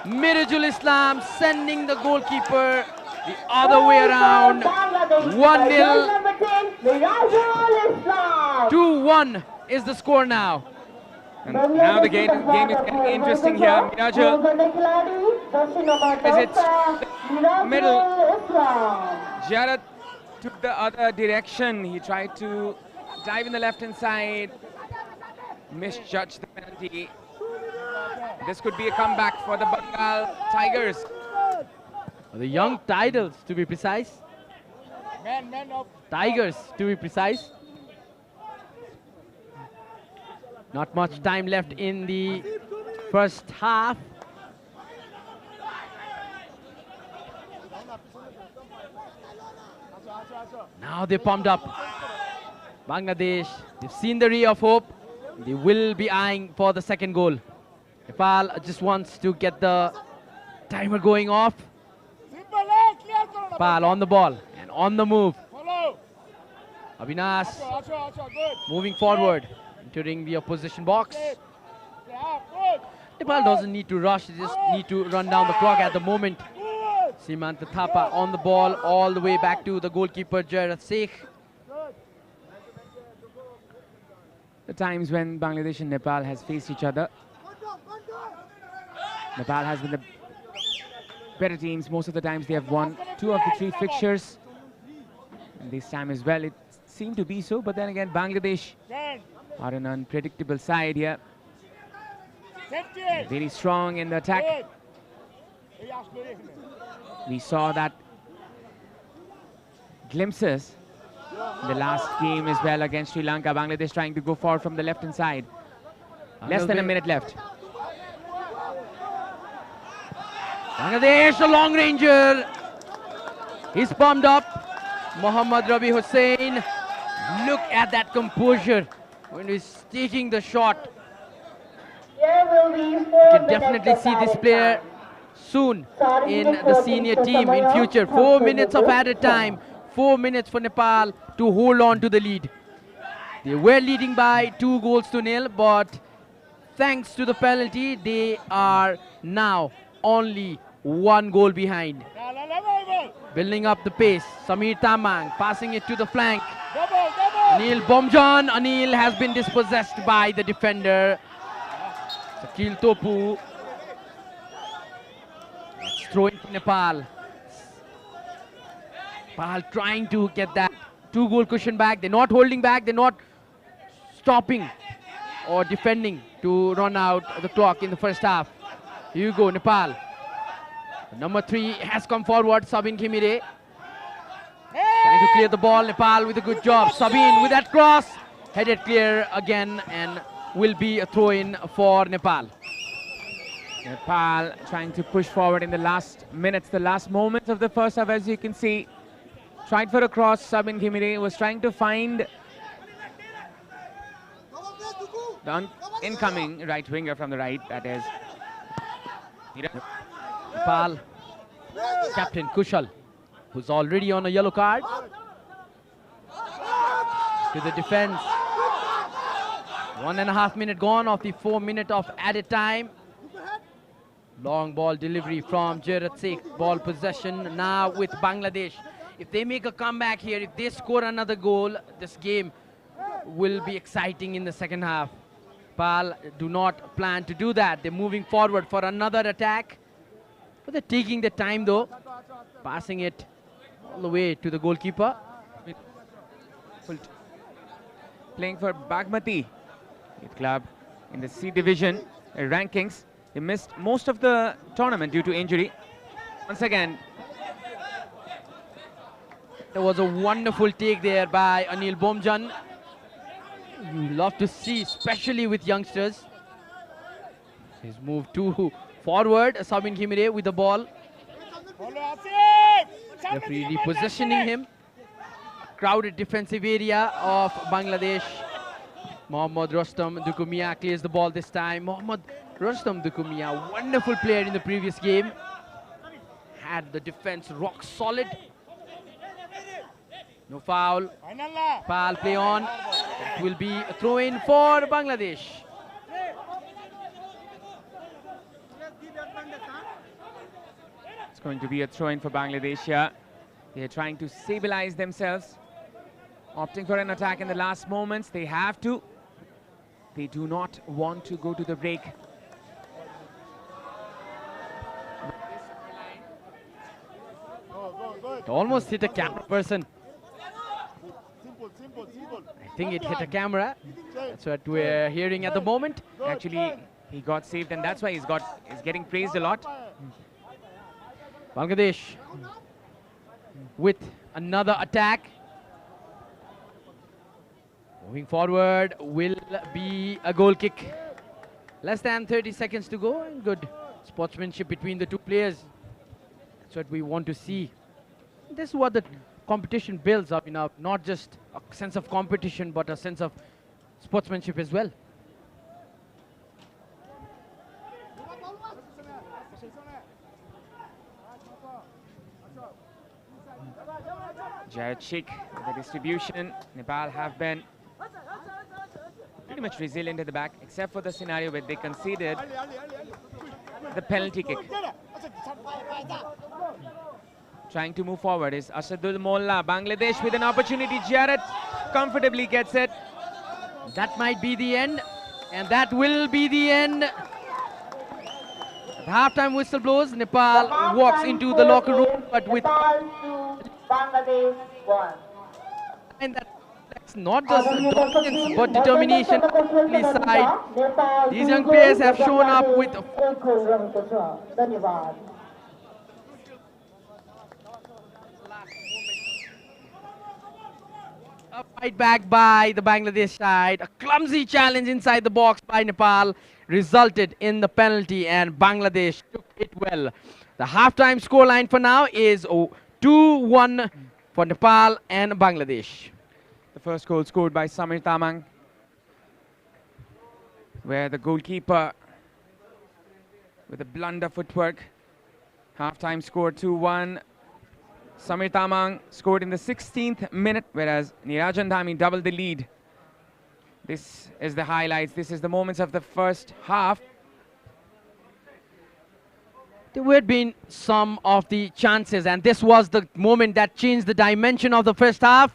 Speaker 1: Mirajul Islam sending the goalkeeper the other way around. 1-0. 2-1 is the score now.
Speaker 2: And now the game is getting interesting here. Mirajul visits the middle. Jairat took the other direction. He tried to dive in the left-hand side. Misjudged the penalty. This could be a comeback for the Bengal Tigers.
Speaker 1: The young Tidals, to be precise. Tigers, to be precise. Not much time left in the first half. Now they're pumped up. Bangladesh, they've seen the ray of hope. They will be eyeing for the second goal. Nepal just wants to get the timer going off. Nepal on the ball and on the move. Avinash moving forward, entering the opposition box. Nepal doesn't need to rush, they just need to run down the clock at the moment. Simanta Thapa on the ball all the way back to the goalkeeper Jairat Sheikh.
Speaker 2: The times when Bangladesh and Nepal has faced each other, Nepal has been the better teams. Most of the times they have won 2 of the 3 fixtures. And this time as well it seemed to be so, but then again Bangladesh are an unpredictable side here. Very strong in the attack. We saw that glimpses in the last game as well against Sri Lanka. Bangladesh trying to go forward from the left-hand side. Less than a minute left.
Speaker 1: Bangladesh, a long ranger. He's pumped up. Mohammad Rabi Hussain. Look at that composure when he's taking the shot. You can definitely see this player soon in the senior team in future. 4 minutes of added time. 4 minutes for Nepal to hold on to the lead. They were leading by 2-0, but thanks to the penalty, they are now only 1 goal behind. Building up the pace. Samir Tamang passing it to the flank. Anil Bomjan. Anil has been dispossessed by the defender. Sakil Topu. Let's throw in for Nepal. Nepal trying to get that 2-goal cushion back. They're not holding back. They're not stopping or defending to run out the clock in the first half. Here you go, Nepal. Number 3 has come forward, Sabin Khimire. Trying to clear the ball, Nepal with a good job. Sabin with that cross, headed clear again and will be a throw-in for Nepal.
Speaker 2: Nepal trying to push forward in the last minutes, the last moments of the first half, as you can see. Tried for a cross, Sabin Khimire was trying to find The incoming right winger from the right, that is
Speaker 1: Nepal captain Kushal, who's already on a yellow card. To the defense. 1.5 minutes gone of the 4 minutes of added time. Long ball delivery from Jared Sheikh. Ball possession now with Bangladesh. If they make a comeback here, if they score another goal, this game will be exciting in the second half. Nepal do not plan to do that. They're moving forward for another attack. But they're taking the time though. Passing it all the way to the goalkeeper.
Speaker 2: Playing for Bagmati club in the C division rankings. They missed most of the tournament due to injury. Once again,
Speaker 1: there was a wonderful take there by Anil Bomjan. You love to see, especially with youngsters. His move to forward, Sabin Khimire with the ball. Referee repositioning him. Crowded defensive area of Bangladesh. Mohammad Rostam Dukumia clears the ball this time. Mohammad Rostam Dukumia, wonderful player in the previous game. Had the defense rock solid. No foul. Foul play on. That will be a throw-in for Bangladesh.
Speaker 2: It's going to be a throw-in for Bangladesh here. They're trying to stabilize themselves. Opting for an attack in the last moments. They have to. They do not want to go to the break.
Speaker 1: It almost hit a camera person. I think it hit a camera. That's what we're hearing at the moment.
Speaker 2: Actually, he got saved, and that's why he's getting praised a lot.
Speaker 1: Bangladesh with another attack. Moving forward will be a goal kick. Less than 30 seconds to go, and good sportsmanship between the two players. That's what we want to see. This is what the competition builds up, not just a sense of competition, but a sense of sportsmanship as well.
Speaker 2: Jared Sheikh with the distribution. Nepal have been pretty much resilient at the back, except for the scenario where they conceded the penalty kick. Trying to move forward is Asadul Molla. Bangladesh with an opportunity. Jared comfortably gets it.
Speaker 1: That might be the end, and that will be the end. The halftime whistle blows. Nepal walks into the locker room, but with
Speaker 3: Bangladesh 1.
Speaker 1: and that's not just dominance but determination on the side. These young players have shown up with a fight back by the Bangladesh side. A clumsy challenge inside the box by Nepal resulted in the penalty, and Bangladesh took it well. The halftime scoreline for now is 2-1 for Nepal and Bangladesh.
Speaker 2: The first goal scored by Samir Tamang, where the goalkeeper with a blunder footwork. Halftime score 2-1. Samir Tamang scored in the 16th minute, whereas Nirajan Dhami doubled the lead. This is the highlights. This is the moments of the first half.
Speaker 1: There had been some of the chances, and this was the moment that changed the dimension of the first half.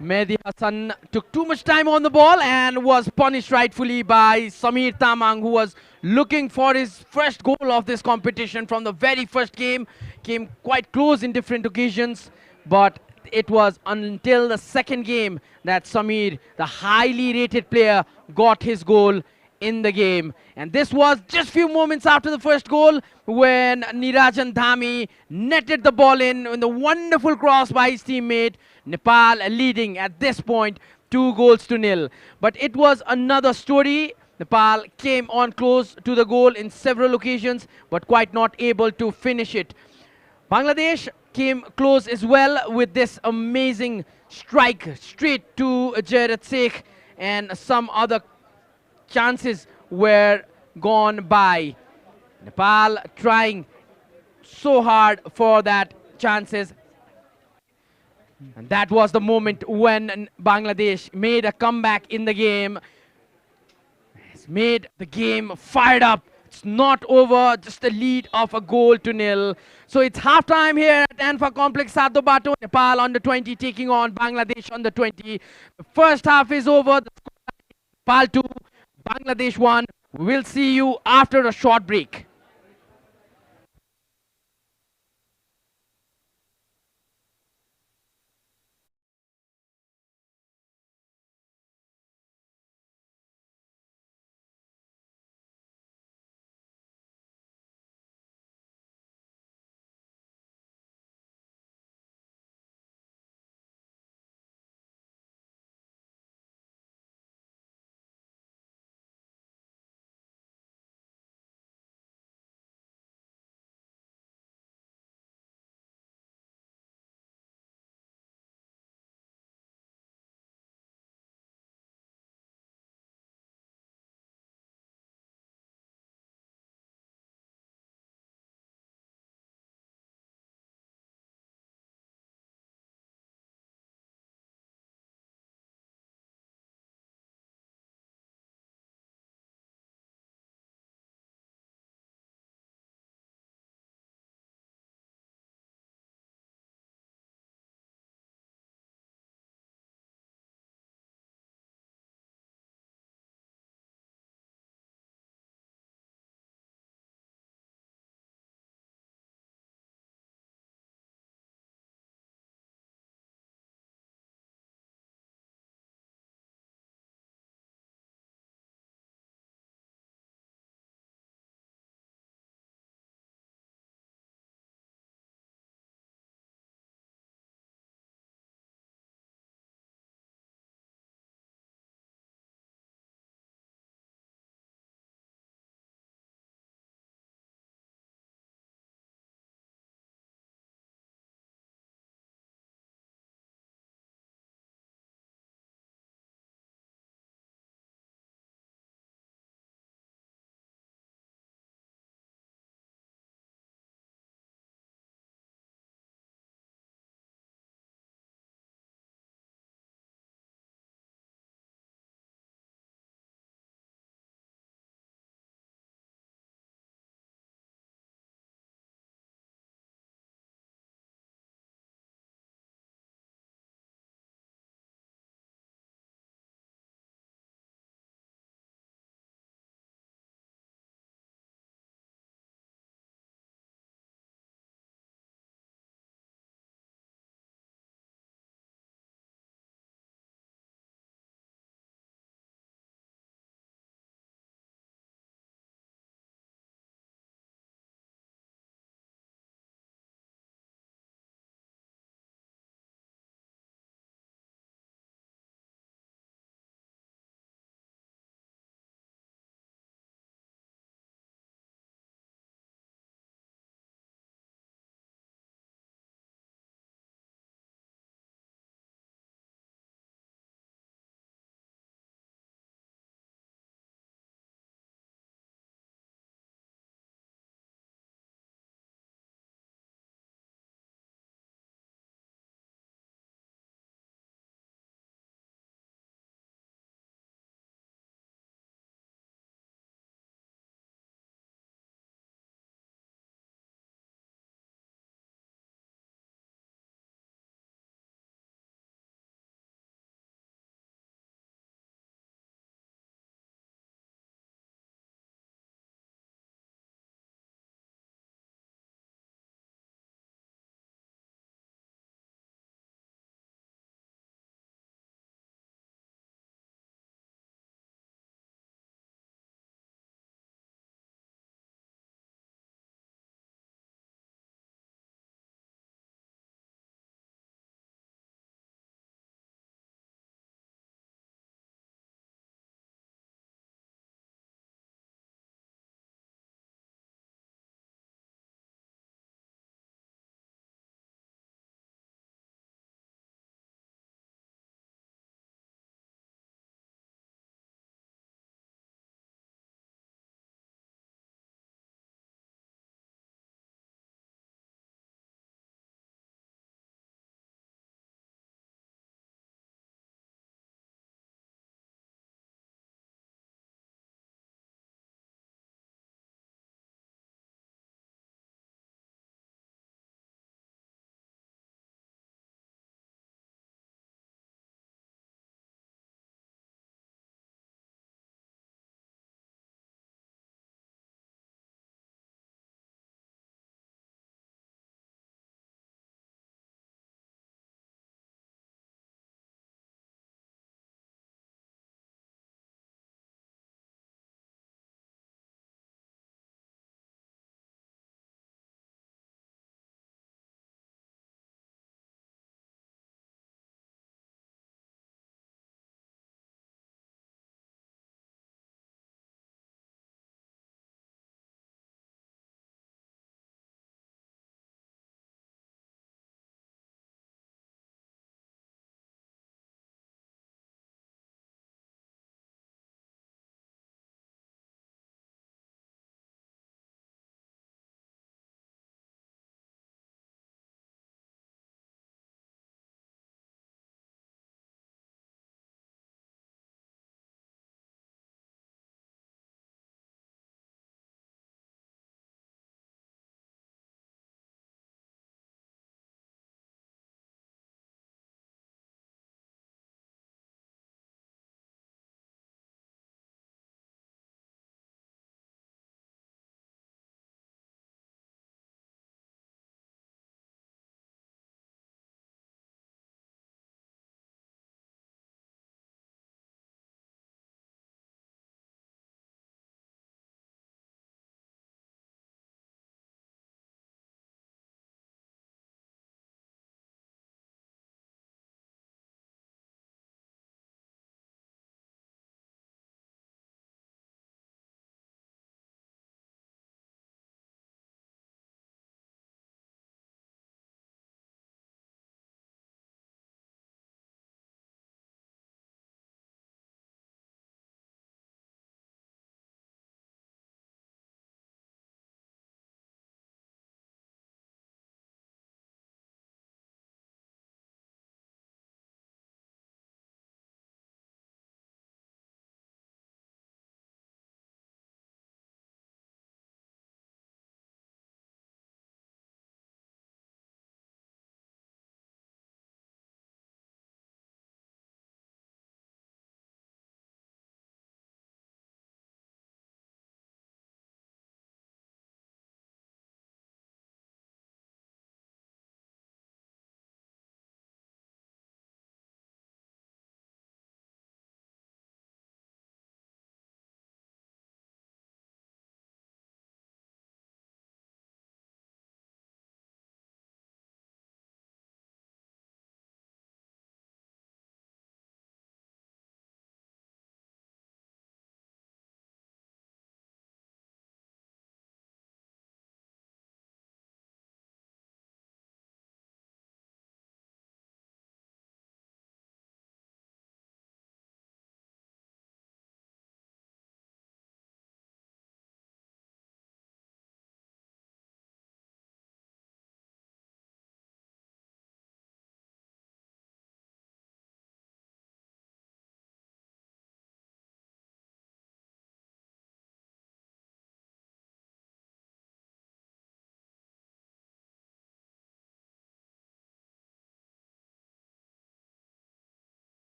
Speaker 1: Mehdi Hassan took too much time on the ball and was punished rightfully by Samir Tamang, who was looking for his first goal of this competition from the very first game. Came quite close in different occasions, but it was until the second game that Samir, the highly rated player, got his goal in the game. And this was just few moments after the first goal when Nirajan Dhami netted the ball in the wonderful cross by his teammate. Nepal leading at this point 2-0. But it was another story. Nepal came on close to the goal in several occasions, but quite not able to finish it. Bangladesh came close as well with this amazing strike straight to Jared Sheikh and some other chances were gone by. Nepal trying so hard for that chances. And that was the moment when Bangladesh made a comeback in the game. It's made the game fired up. It's not over, just a lead of a goal to nil. So it's halftime here at Anfa Complex, Sadobato. Nepal under 20 taking on Bangladesh under 20. The first half is over. The score Nepal 2, Bangladesh 1. We'll see you after a short break.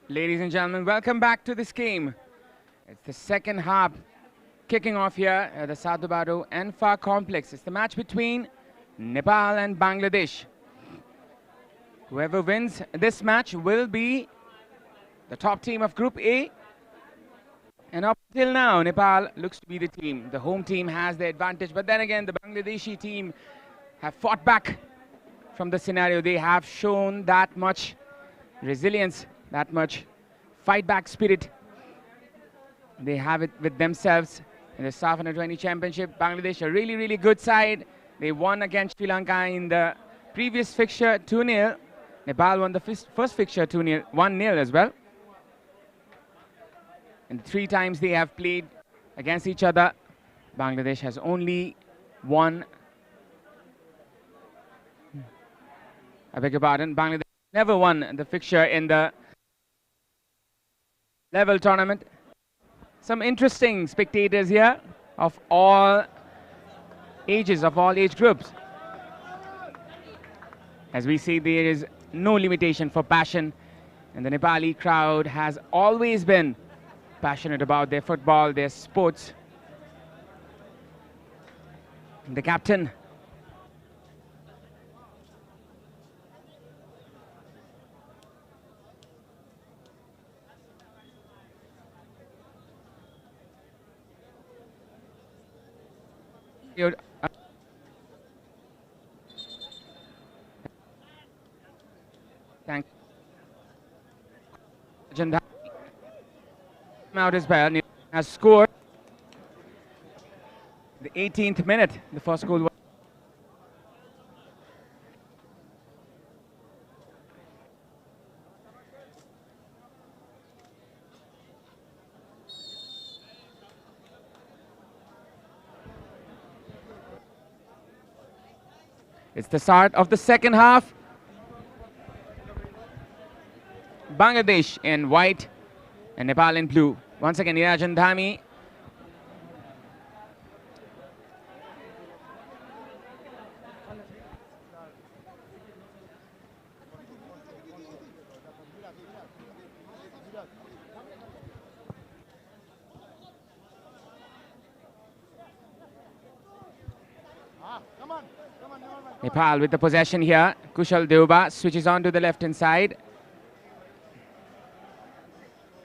Speaker 2: Ladies and gentlemen, welcome back to this game. It's the second half kicking off here at the Sadhubado Enfa complex. It's the match between Nepal and Bangladesh. Whoever wins this match will be the top team of Group A. And up till now, Nepal looks to be the team. The home team has the advantage. But then again, the Bangladeshi team have fought back from the scenario. They have shown that much resilience, that much fight-back spirit. They have it with themselves in the SAFF Under-20 Championship. Bangladesh, a really, really good side. They won against Sri Lanka in the previous fixture 2-0. Nepal won the first fixture 2-0, 1-0 as well. And 3 times they have played against each other. Bangladesh has only won. I beg your pardon. Bangladesh never won the fixture in the level tournament. Some interesting spectators here of all ages, of all age groups. As we see, there is no limitation for passion, and the Nepali crowd has always been passionate about their football, their sports. The captain, thank you. Out as well, has scored the 18th minute. The first goal was it's the start of the second half. Bangladesh in white and Nepal in blue. Once again, Irajan Dhami. Nepal with the possession here. Kushal Deuba switches on to the left-hand side.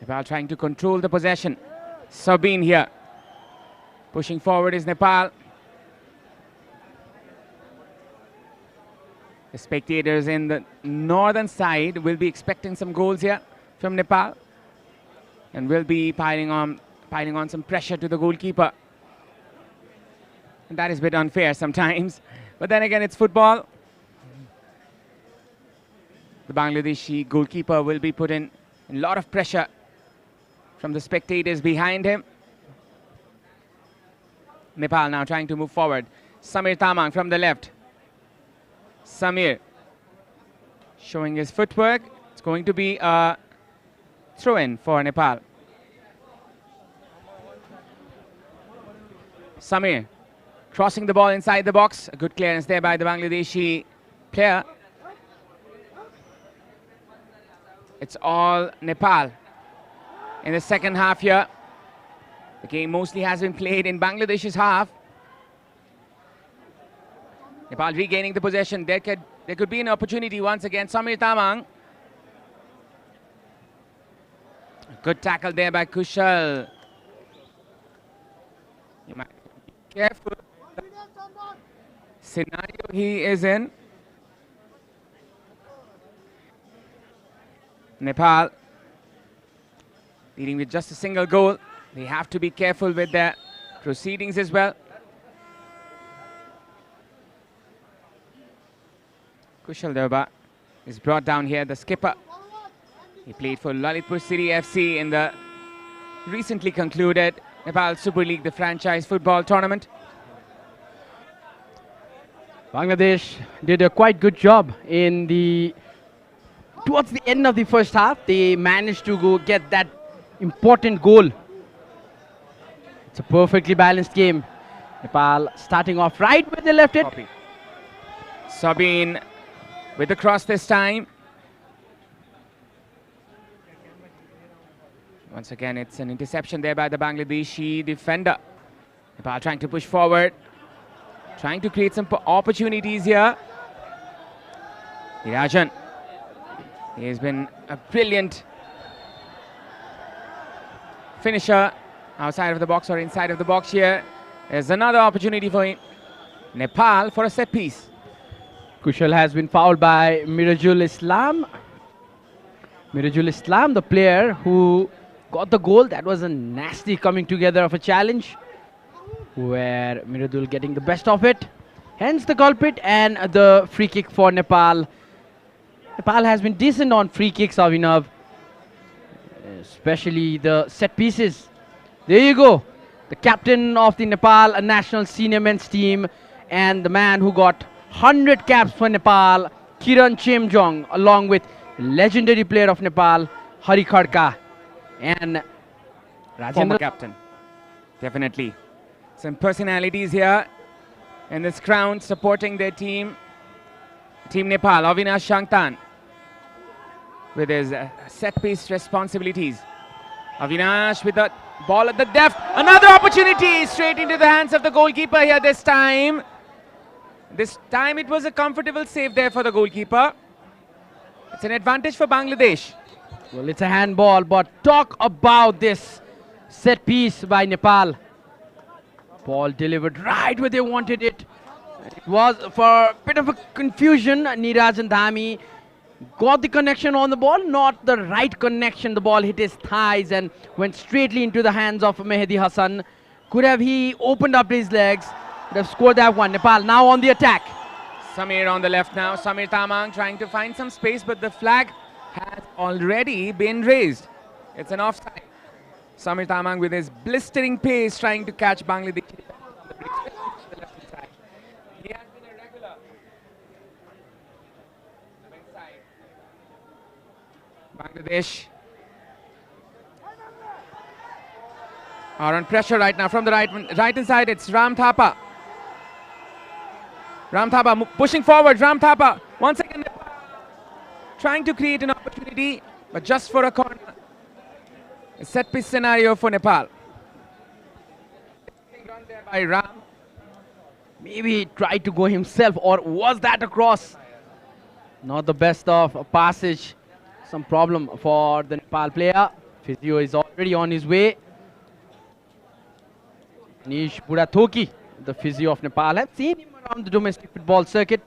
Speaker 2: Nepal trying to control the possession. Sabine here. Pushing forward is Nepal. The spectators in the northern side will be expecting some goals here from Nepal, and will be piling on some pressure to the goalkeeper. And that is a bit unfair sometimes. But then again, it's football. The Bangladeshi goalkeeper will be put in a lot of pressure from the spectators behind him. Nepal now trying to move forward. Samir Tamang from the left. Samir showing his footwork. It's going to be a throw-in for Nepal. Samir crossing the ball inside the box. A good clearance there by the Bangladeshi player. It's all Nepal. In the second half here, the game mostly has been played in Bangladesh's half. Nepal regaining the possession. There could be an opportunity once again. Samir Tamang. Good tackle there by Kushal. You might be careful. Scenario he is in. Nepal leading with just a single goal. They have to be careful with their proceedings as well. Kushal Deuba is brought down here, the skipper. He played for Lalitpur City FC in the recently concluded Nepal Super League, the franchise football tournament.
Speaker 1: Bangladesh did a quite good job towards the end of the first half. They managed to get that important goal. It's a perfectly balanced game. Nepal starting off right with the left hit.
Speaker 2: Sabine with the cross this time. Once again, it's an interception there by the Bangladeshi defender. Nepal trying to push forward, trying to create some opportunities here. Nirajan, he has been a brilliant finisher outside of the box or inside of the box here. There's another opportunity for him. Nepal for a set piece.
Speaker 1: Kushal has been fouled by Mirajul Islam. Mirajul Islam, the player who got the goal. That was a nasty coming together of a challenge where Mirajul getting the best of it. Hence the culprit and the free kick for Nepal. Nepal has been decent on free kicks, Avinav, especially the set pieces. There you go. The captain of the Nepal national senior men's team and the man who got 100 caps for Nepal, Kiran Chemjong, along with legendary player of Nepal, Hari Khadka and
Speaker 2: Former
Speaker 1: Rajendra.
Speaker 2: captain. Definitely. Some personalities here in this crowd supporting their team. Team Nepal, Avinash Shangtan with his set-piece responsibilities. Avinash with the ball at the depth. Another opportunity straight into the hands of the goalkeeper here this time. This time it was a comfortable save there for the goalkeeper. It's an advantage for Bangladesh.
Speaker 1: Well, it's a handball, but talk about this set piece by Nepal. Ball delivered right where they wanted it. It was for a bit of a confusion. Nirajan Dhami got the connection on the ball, not the right connection. The ball hit his thighs and went straightly into the hands of Mehdi Hassan. Could have he opened up his legs, would have scored that one. Nepal now on the attack.
Speaker 2: Samir on the left now. Samir Tamang trying to find some space, but the flag has already been raised. It's an offside. Samir Tamang with his blistering pace trying to catch Bangladesh. He has been a regular. Bangladesh are on pressure right now from the right inside. It's Ram Thapa. Ram Thapa pushing forward. Ram Thapa once again trying to create an opportunity, but just for a corner. A set piece scenario for Nepal. Run there by Ram.
Speaker 1: Maybe he tried to go himself, or was that a cross? Not the best of a passage. Some problem for the Nepal player. Physio is already on his way. Nish Burathoki, the physio of Nepal. I've seen him around the domestic football circuit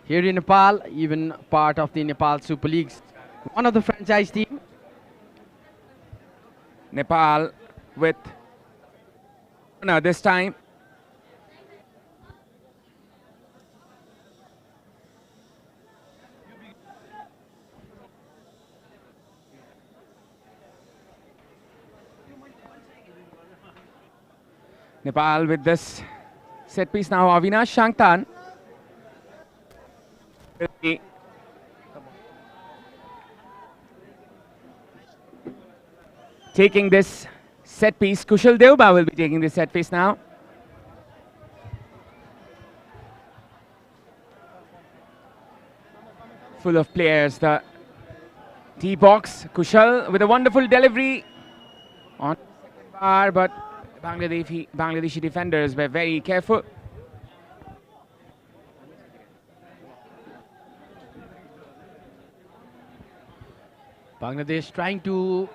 Speaker 1: here in Nepal, even part of the Nepal Super Leagues. One of the franchise team.
Speaker 2: Nepal with this time. Nepal with this set piece now. Avinash Shangtan will be taking this set piece. Kushal Devba will be taking this set piece now. Full of players. The T box. Kushal with a wonderful delivery on the second bar, but Bangladeshi defenders were very careful.
Speaker 1: Bangladesh trying to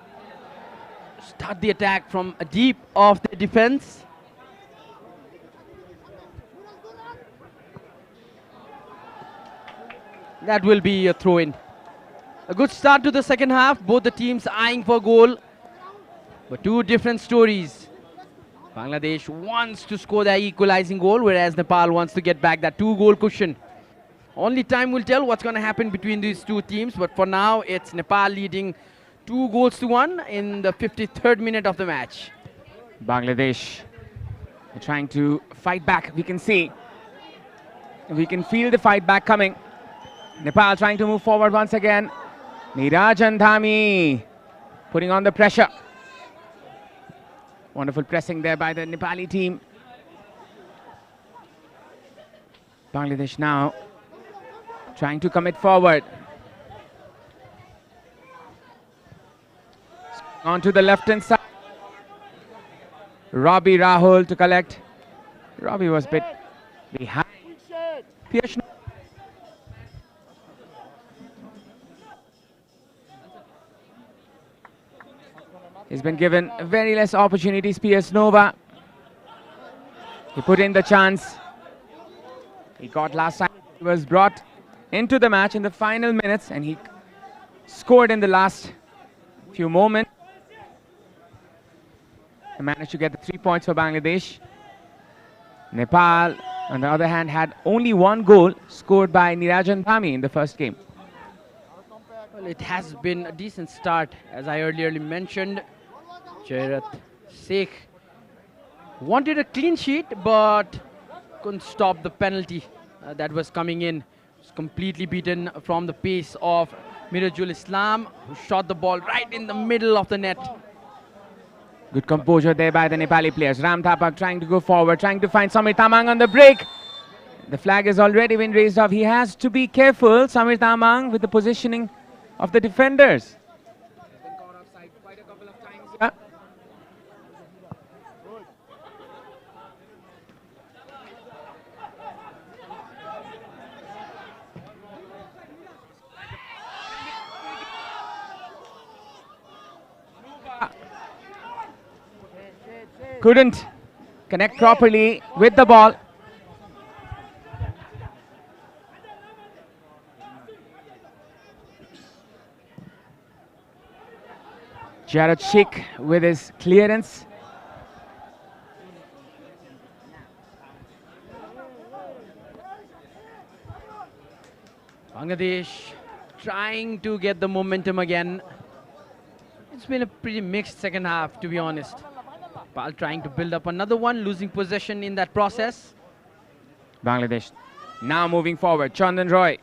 Speaker 1: start the attack from deep of the defense. That will be a throw-in. A good start to the second half. Both the teams eyeing for goal. But two different stories. Bangladesh wants to score their equalizing goal, whereas Nepal wants to get back that two-goal cushion. Only time will tell what's going to happen between these two teams. But for now, it's Nepal leading 2-1 in the 53rd minute of the match.
Speaker 2: Bangladesh trying to fight back. We can see, we can feel the fight back coming. Nepal trying to move forward once again. Nirajan Dhami putting on the pressure. Wonderful pressing there by the Nepali team. Bangladesh now trying to commit forward. onto the left-hand side. Robbie Rahul to collect. Robbie was a bit behind. Pierce. He's been given very less opportunities. Pierce Nova. He put in the chance. He got last time. He was brought into the match in the final minutes and he scored in the last few moments. He managed to get the 3 points for Bangladesh. Nepal, on the other hand, had only one goal scored by Nirajan Dhami in the first game.
Speaker 1: Well, it has been a decent start, as I earlier mentioned. Jairat Sheikh wanted a clean sheet, but couldn't stop the penalty that was coming in. Was completely beaten from the pace of Mirajul Islam, who shot the ball right in the middle of the net.
Speaker 2: Good composure there by the Nepali players. Ram Thapak trying to go forward, trying to find Samir Tamang on the break. The flag has already been raised off. He has to be careful, Samir Tamang, with the positioning of the defenders. He's been caught offside quite a couple of times. Yeah. Couldn't connect properly with the ball. Jairat Sheikh with his clearance.
Speaker 1: Bangladesh trying to get the momentum again. It's been a pretty mixed second half, to be honest. Nepal trying to build up another one, losing possession in that process.
Speaker 2: Bangladesh now moving forward. Chandan Roy.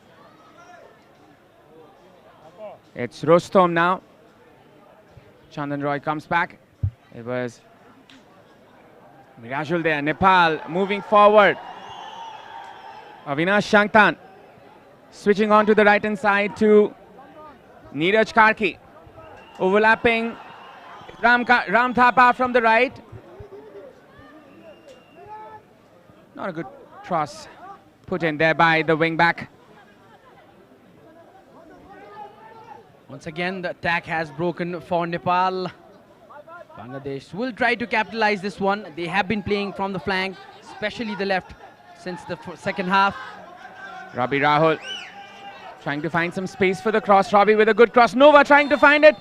Speaker 2: It's Rostom now. Chandan Roy comes back. It was Mirajul there. Nepal moving forward. Avinash Shangtan switching on to the right hand side to Neeraj Karki. Overlapping Ram Thapa from the right. Not a good cross put in there by the wing back.
Speaker 1: Once again, the attack has broken for Nepal. Bangladesh will try to capitalize this one. They have been playing from the flank, especially the left, since the second half.
Speaker 2: Robbie Rahul trying to find some space for the cross. Robbie with a good cross. Nova trying to find it.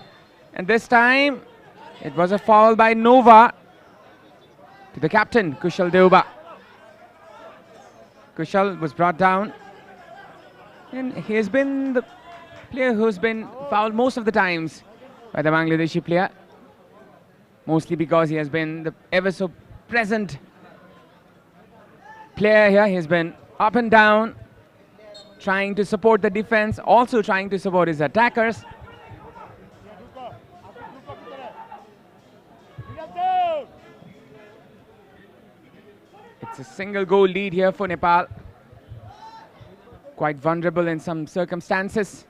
Speaker 2: And this time, it was a foul by Nova to the captain, Kushal Deuba. Kushal was brought down. And he has been the player who's been fouled most of the times by the Bangladeshi player. Mostly because he has been the ever so present player here. He has been up and down, trying to support the defense, also trying to support his attackers. It's a single goal lead here for Nepal. Quite vulnerable in some circumstances.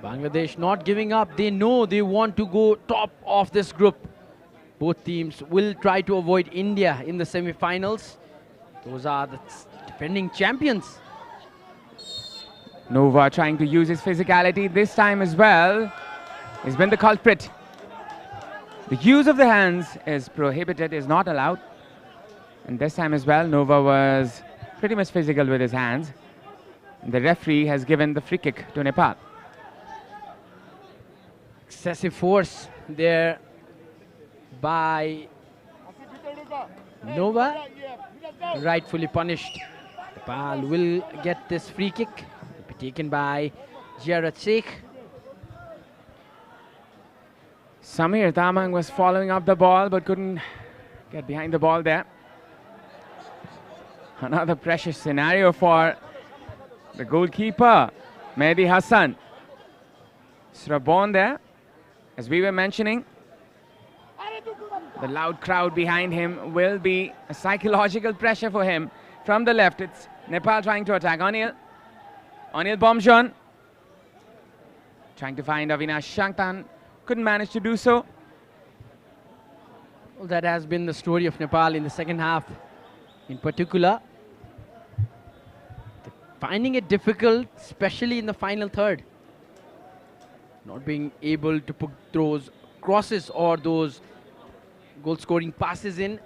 Speaker 1: Bangladesh not giving up. They know they want to go top of this group. Both teams will try to avoid India in the semi-finals. Those are the defending champions.
Speaker 2: Nova trying to use his physicality this time as well. He's been the culprit. The use of the hands is prohibited, is not allowed. And this time as well, Nova was pretty much physical with his hands. The referee has given the free kick to Nepal.
Speaker 1: Excessive force there by Nova, rightfully punished. Nepal will get this free kick, be taken by Jairat Sheikh.
Speaker 2: Samir Tamang was following up the ball but couldn't get behind the ball there. Another precious scenario for the goalkeeper, Mehdi Hassan. Srabon there, as we were mentioning. The loud crowd behind him will be a psychological pressure for him. From the left, it's Nepal trying to attack. Anil Bomjon Trying to find Avinash Shangtan. Couldn't manage to do so.
Speaker 1: Well, that has been the story of Nepal in the second half in particular. Finding it difficult, especially in the final third. Not being able to put those crosses or those goal-scoring passes in.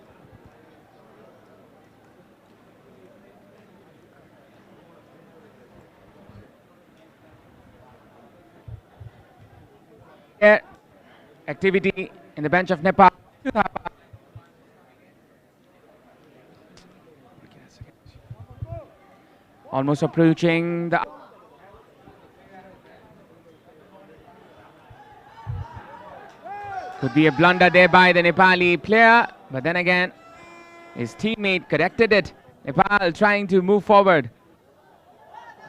Speaker 2: Activity in the bench of Nepal. Almost approaching the... Could be a blunder there by the Nepali player, but then again, his teammate corrected it. Nepal trying to move forward.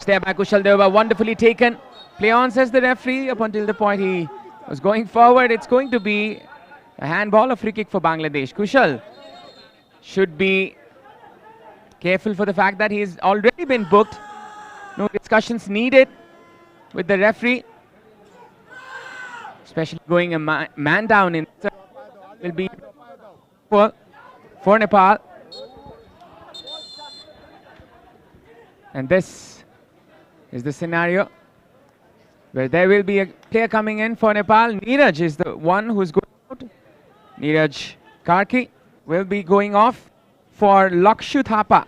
Speaker 2: There by Kushal Deva, wonderfully taken. Play on, says the referee, up until the point he was going forward. It's going to be a handball, a free kick for Bangladesh. Kushal should be careful for the fact that he's already been booked. No discussions needed with the referee. Especially going a man down in will be for Nepal. And this is the scenario where there will be a player coming in for Nepal. Neeraj is the one who's going out. Neeraj Karki will be going off for Lakshu Thapa.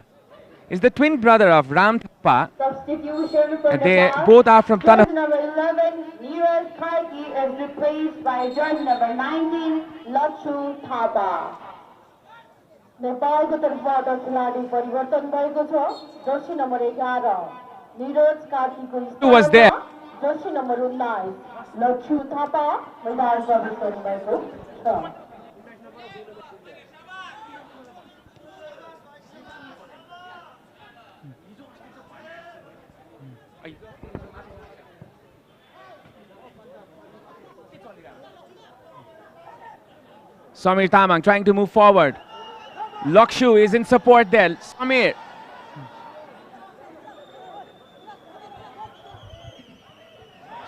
Speaker 2: Is the twin brother of Ram Thapa.
Speaker 3: Substitution for
Speaker 2: They
Speaker 3: Nepal.
Speaker 2: both are from
Speaker 3: Jersey
Speaker 2: Tanah.
Speaker 3: number 11, Neeraj Karki is replaced by jersey number 19, Lakshu Thapa. नेपालको तर्फबाट खेलाडी परिवर्तन भएको छ jersey number 11 Neeraj कार्कीको
Speaker 2: Who was there?
Speaker 3: Jersey number 19 Lakshya Thapa मैदान प्रवेश गर्नुभएको छ
Speaker 2: Samir Tamang trying to move forward. Lakshu is in support there. Samir.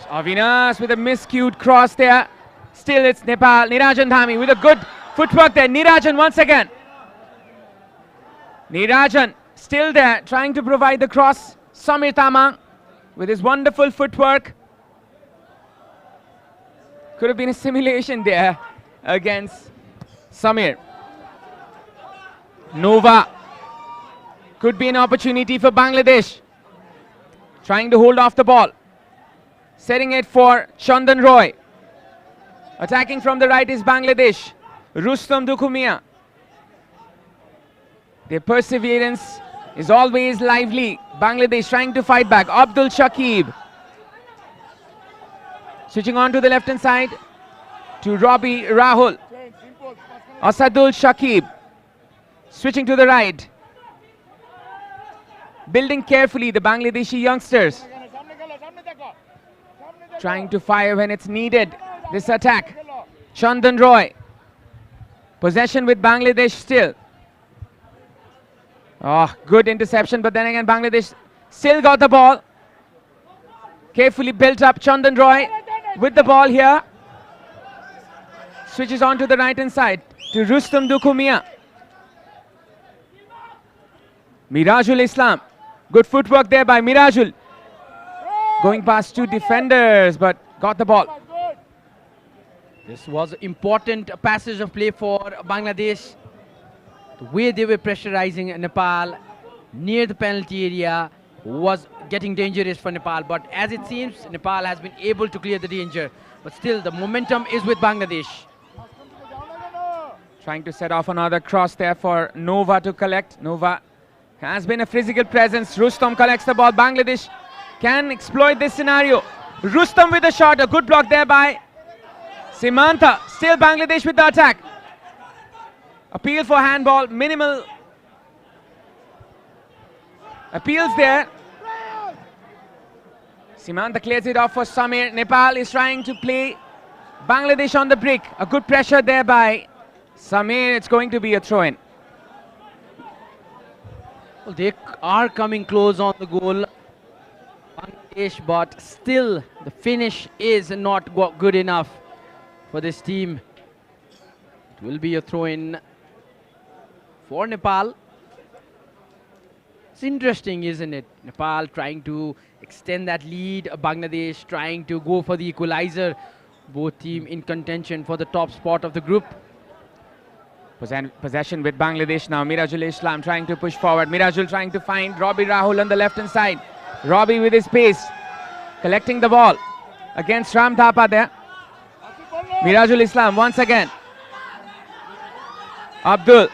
Speaker 2: Avinash with a miscued cross there. Still it's Nepal. Nirajan Dhami with a good footwork there. Nirajan once again. Nirajan still there trying to provide the cross. Samir Tamang with his wonderful footwork. Could have been a simulation there against Samir. Nova. Could be an opportunity for Bangladesh. Trying to hold off the ball. Setting it for Chandan Roy. Attacking from the right is Bangladesh. Rustam Dukumia. Their perseverance is always lively. Bangladesh trying to fight back. Abdul Shakib. Switching on to the left hand side to Robbie Rahul. Asadul Shakib. Switching to the right. Building carefully the Bangladeshi youngsters. Trying to fire when it's needed. This attack. Chandan Roy. Possession with Bangladesh still. Oh, good interception, but then again Bangladesh still got the ball. Carefully built up Chandan Roy with the ball here. Switches on to the right hand side to Rustam Dukumia. Mirajul Islam. Good footwork there by Mirajul. Going past two defenders, but got the ball.
Speaker 1: This was an important passage of play for Bangladesh. The way they were pressurizing Nepal near the penalty area was getting dangerous for Nepal. But as it seems, Nepal has been able to clear the danger. But still, the momentum is with Bangladesh.
Speaker 2: Trying to set off another cross there for Nova to collect. Nova has been a physical presence. Rustam collects the ball. Bangladesh can exploit this scenario. Rustam with a shot. A good block there by Simanta. Still Bangladesh with the attack. Appeal for handball. Minimal appeals there. Simanta clears it off for Samir. Nepal is trying to play Bangladesh on the break. A good pressure there by Samir. It's going to be a throw-in.
Speaker 1: Well, they are coming close on the goal. Bangladesh, but still the finish is not good enough for this team. It will be a throw-in for Nepal. It's interesting, isn't it? Nepal trying to extend that lead, Bangladesh trying to go for the equalizer. Both team in contention for the top spot of the group.
Speaker 2: Possession with Bangladesh now. Mirajul Islam trying to push forward. Mirajul trying to find Robbie Rahul on the left hand side. Robbie with his pace, collecting the ball against Ram Thapa there. Mirajul Islam once again. Abdul.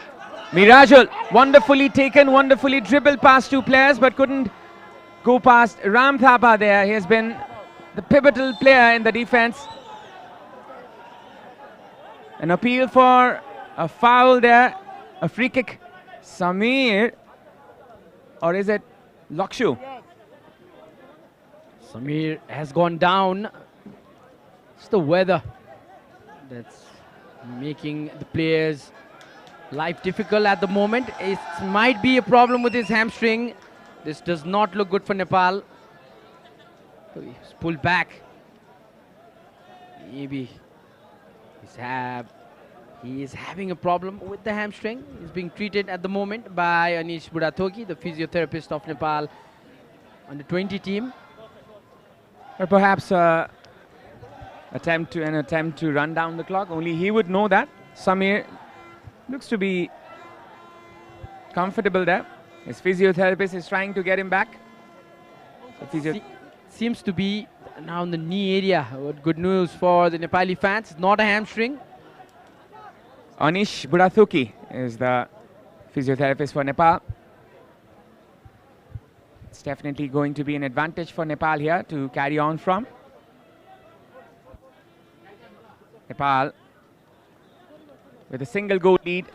Speaker 2: Mirajul, wonderfully taken, wonderfully dribbled past two players, but couldn't go past Ram Thapa there. He has been the pivotal player in the defense. An appeal for a foul there, a free kick. Samir, or is it Lakshu?
Speaker 1: Samir has gone down. It's the weather that's making the players' life difficult at the moment. It might be a problem with his hamstring. This does not look good for Nepal. So he's pulled back. Maybe he is having a problem with the hamstring. He's being treated at the moment by Anish Burathoki, the physiotherapist of Nepal under 20 team.
Speaker 2: Or perhaps an attempt to run down the clock. Only he would know that. Samir looks to be comfortable there. His physiotherapist is trying to get him back.
Speaker 1: Seems to be now in the knee area. Good news for the Nepali fans. It's not a hamstring.
Speaker 2: Anish Burathoki is the physiotherapist for Nepal. It's definitely going to be an advantage for Nepal here to carry on from. Nepal with a single goal lead.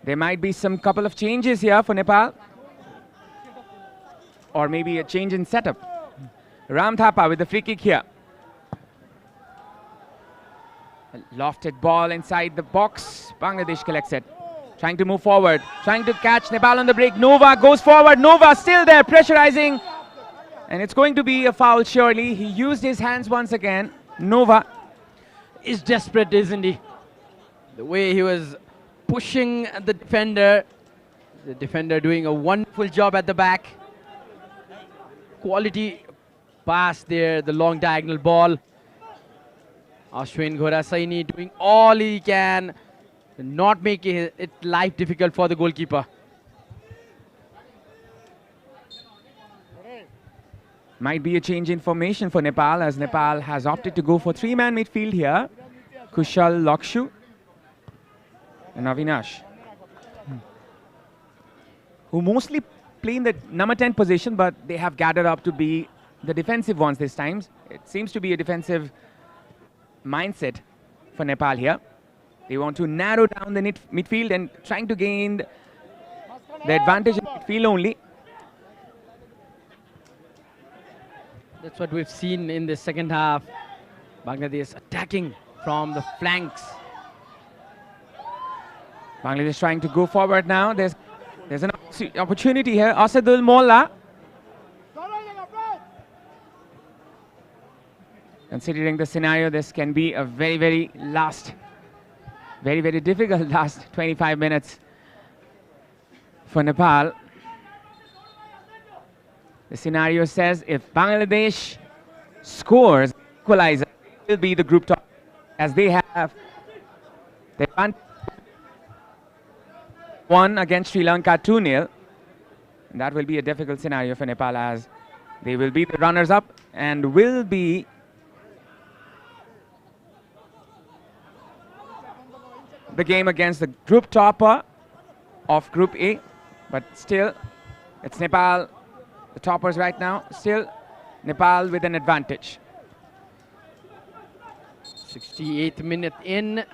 Speaker 2: There might be some couple of changes here for Nepal, or maybe a change in setup. Ram Thapa with the free kick here. A lofted ball inside the box. Bangladesh collects it. Trying to move forward. Trying to catch Nepal on the break. Nova goes forward. Nova still there, pressurizing. And it's going to be a foul, surely. He used his hands once again. Nova
Speaker 1: is desperate, isn't he? The way he was pushing the defender doing a wonderful job at the back. Quality pass there, the long diagonal ball. Ashwin Ghorasaini doing all he can to not make it life difficult for the goalkeeper.
Speaker 2: Might be a change in formation for Nepal, as Nepal has opted to go for three-man midfield here. Kushal, Lakshu and Avinash, who mostly play in the number 10 position, but they have gathered up to be the defensive ones this time. It seems to be a defensive mindset for Nepal here. They want to narrow down the midfield and trying to gain the advantage in midfield only.
Speaker 1: That's what we've seen in the second half. Bangladesh attacking from the flanks.
Speaker 2: Bangladesh trying to go forward now. There's an opportunity here. Asadul Molla. Considering the scenario, this can be a very, very difficult last 25 minutes for Nepal. The scenario says if Bangladesh scores equalizer, it will be the group top, as they have the won against Sri Lanka 2-0. That will be a difficult scenario for Nepal, as they will be the runners-up and will be the game against the group topper of Group A. But still, it's Nepal, the toppers right now. Still, Nepal with an advantage.
Speaker 1: 68th minute in.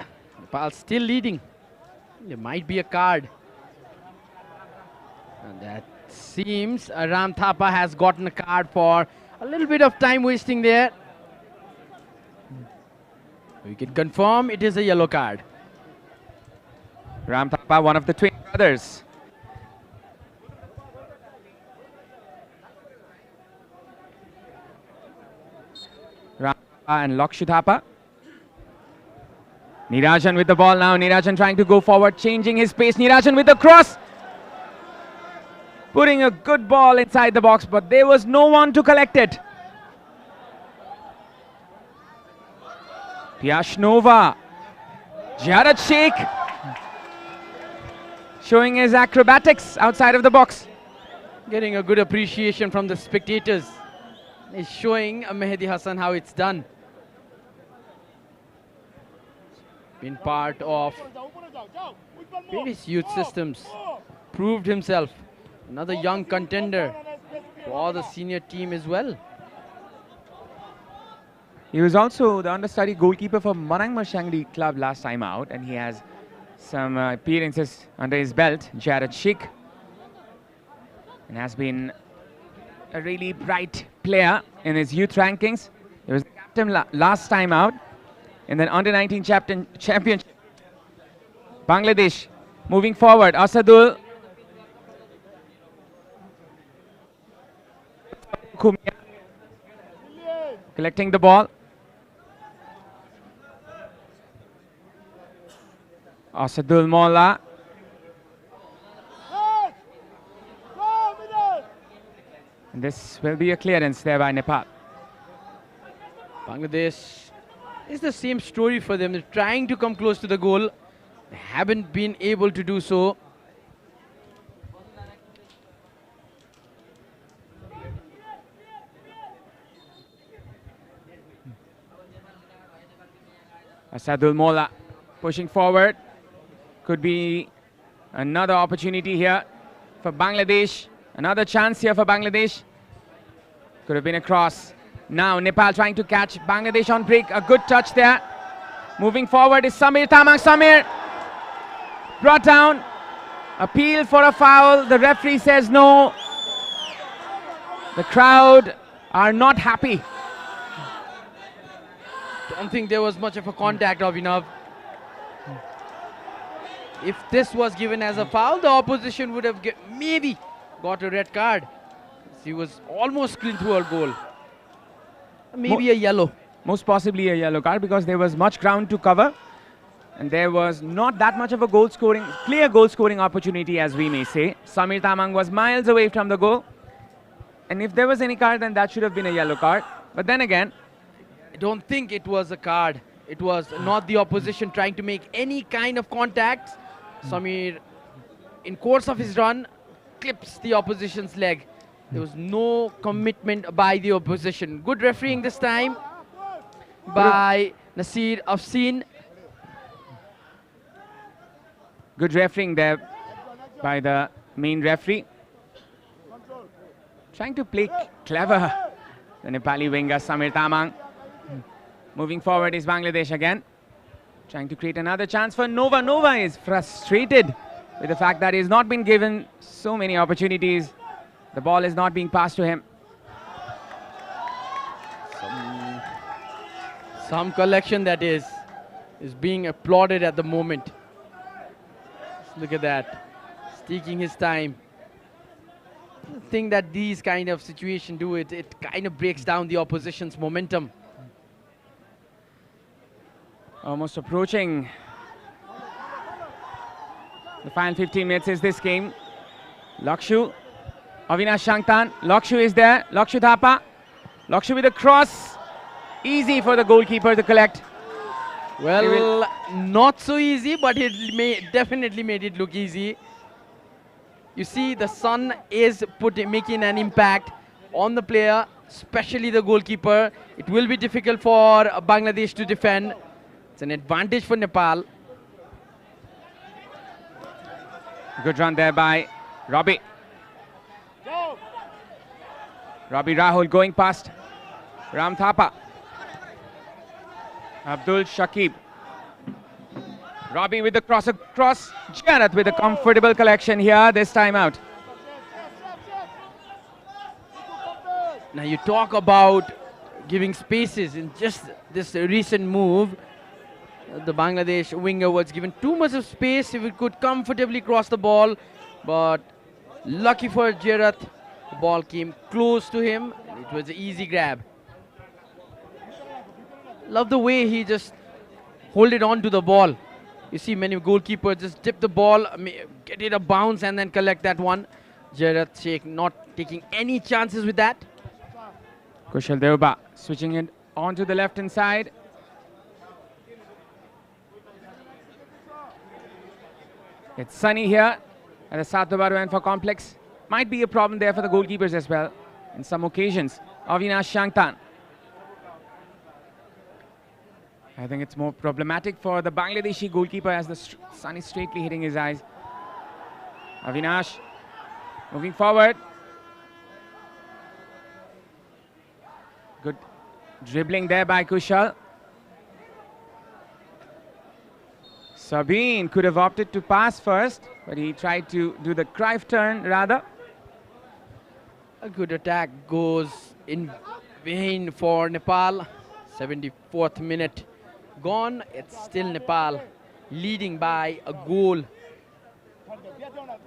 Speaker 1: Nepal still leading. There might be a card. And that seems Ram Thapa has gotten a card for a little bit of time wasting there. We can confirm it is a yellow card.
Speaker 2: Ram Thapa, one of the twin brothers, and Lakshu Thapa. Nirajan with the ball now. Nirajan trying to go forward, changing his pace. Nirajan with the cross. Putting a good ball inside the box, but there was no one to collect it. Pyashnova. Jared Sheikh showing his acrobatics outside of the box.
Speaker 1: Getting a good appreciation from the spectators. He's showing Mehdi Hassan how it's done. Been part of various youth systems. Proved himself. Another young contender for the senior team as well.
Speaker 2: He was also the understudy goalkeeper for Marang Marshangli club last time out, and he has some appearances under his belt. Jared Sheikh, and has been a really bright player in his youth rankings. He was the captain last time out, and then under 19 championship. Bangladesh moving forward. Asadul Kumia collecting the ball. Asadul Molla. And this will be a clearance there by Nepal.
Speaker 1: Bangladesh is the same story for them. They're trying to come close to the goal. They haven't been able to do so.
Speaker 2: Asadul Molla pushing forward. Could be another opportunity here for Bangladesh. Another chance here for Bangladesh. Could have been a cross. Now Nepal trying to catch Bangladesh on break. A good touch there. Moving forward is Samir Tamang. Samir brought down. Appeal for a foul. The referee says no. The crowd are not happy.
Speaker 1: Don't think there was much of a contact, Abhinav. If this was given as a foul, the opposition would have maybe got a red card. He was almost clean through a goal. Maybe a yellow.
Speaker 2: Most possibly a yellow card, because there was much ground to cover. And there was not that much of a clear goal scoring opportunity, as we may say. Samir Tamang was miles away from the goal. And if there was any card, then that should have been a yellow card. But then again,
Speaker 1: I don't think it was a card. It was not the opposition trying to make any kind of contact. Samir, in course of his run, clips the opposition's leg. There was no commitment by the opposition. Good refereeing this time by Nasir Afseen.
Speaker 2: good refereeing there by the main referee. Trying to play clever, the Nepali winger Samir Tamang. Moving forward is Bangladesh again. Trying to create another chance for Nova. Nova is frustrated with the fact that he's not been given so many opportunities. The ball is not being passed to him.
Speaker 1: Some collection that is being applauded at the moment. Look at that, taking his time. The thing that these kind of situations do, it kind of breaks down the opposition's momentum.
Speaker 2: Almost approaching the final 15 minutes is this game. Lakshu, Avinash Shangtan, Lakshu is there, Lakshu Thapa. Lakshu with a cross. Easy for the goalkeeper to collect.
Speaker 1: Well, not so easy, but it definitely made it look easy. You see, the sun is making an impact on the player, especially the goalkeeper. It will be difficult for Bangladesh to defend. It's an advantage for Nepal.
Speaker 2: Good run there by Robbie. Robbie Rahul going past Ram Thapa. Abdul Shakib. Robbie with the cross across. Jarat with a comfortable collection here this time out.
Speaker 1: Now you talk about giving spaces in just this recent move. The Bangladesh winger was given too much of space. If it could comfortably cross the ball, but lucky for Jarat, the ball came close to him. It was an easy grab. Love the way he just hold it on to the ball. You see many goalkeepers just dip the ball, get it a bounce and then collect that one. Jared Sheikh not taking any chances with that.
Speaker 2: Kushal Deuba switching it onto the left hand side. It's sunny here at the South Dubaru Info Complex. Might be a problem there for the goalkeepers as well in some occasions. Avinash Shangtan. I think it's more problematic for the Bangladeshi goalkeeper as the sun is straightly hitting his eyes. Avinash moving forward. Good dribbling there by Kushal. Sabine could have opted to pass first, but he tried to do the Cruyff turn rather.
Speaker 1: A good attack goes in vain for Nepal. 74th minute gone. It's still Nepal leading by a goal.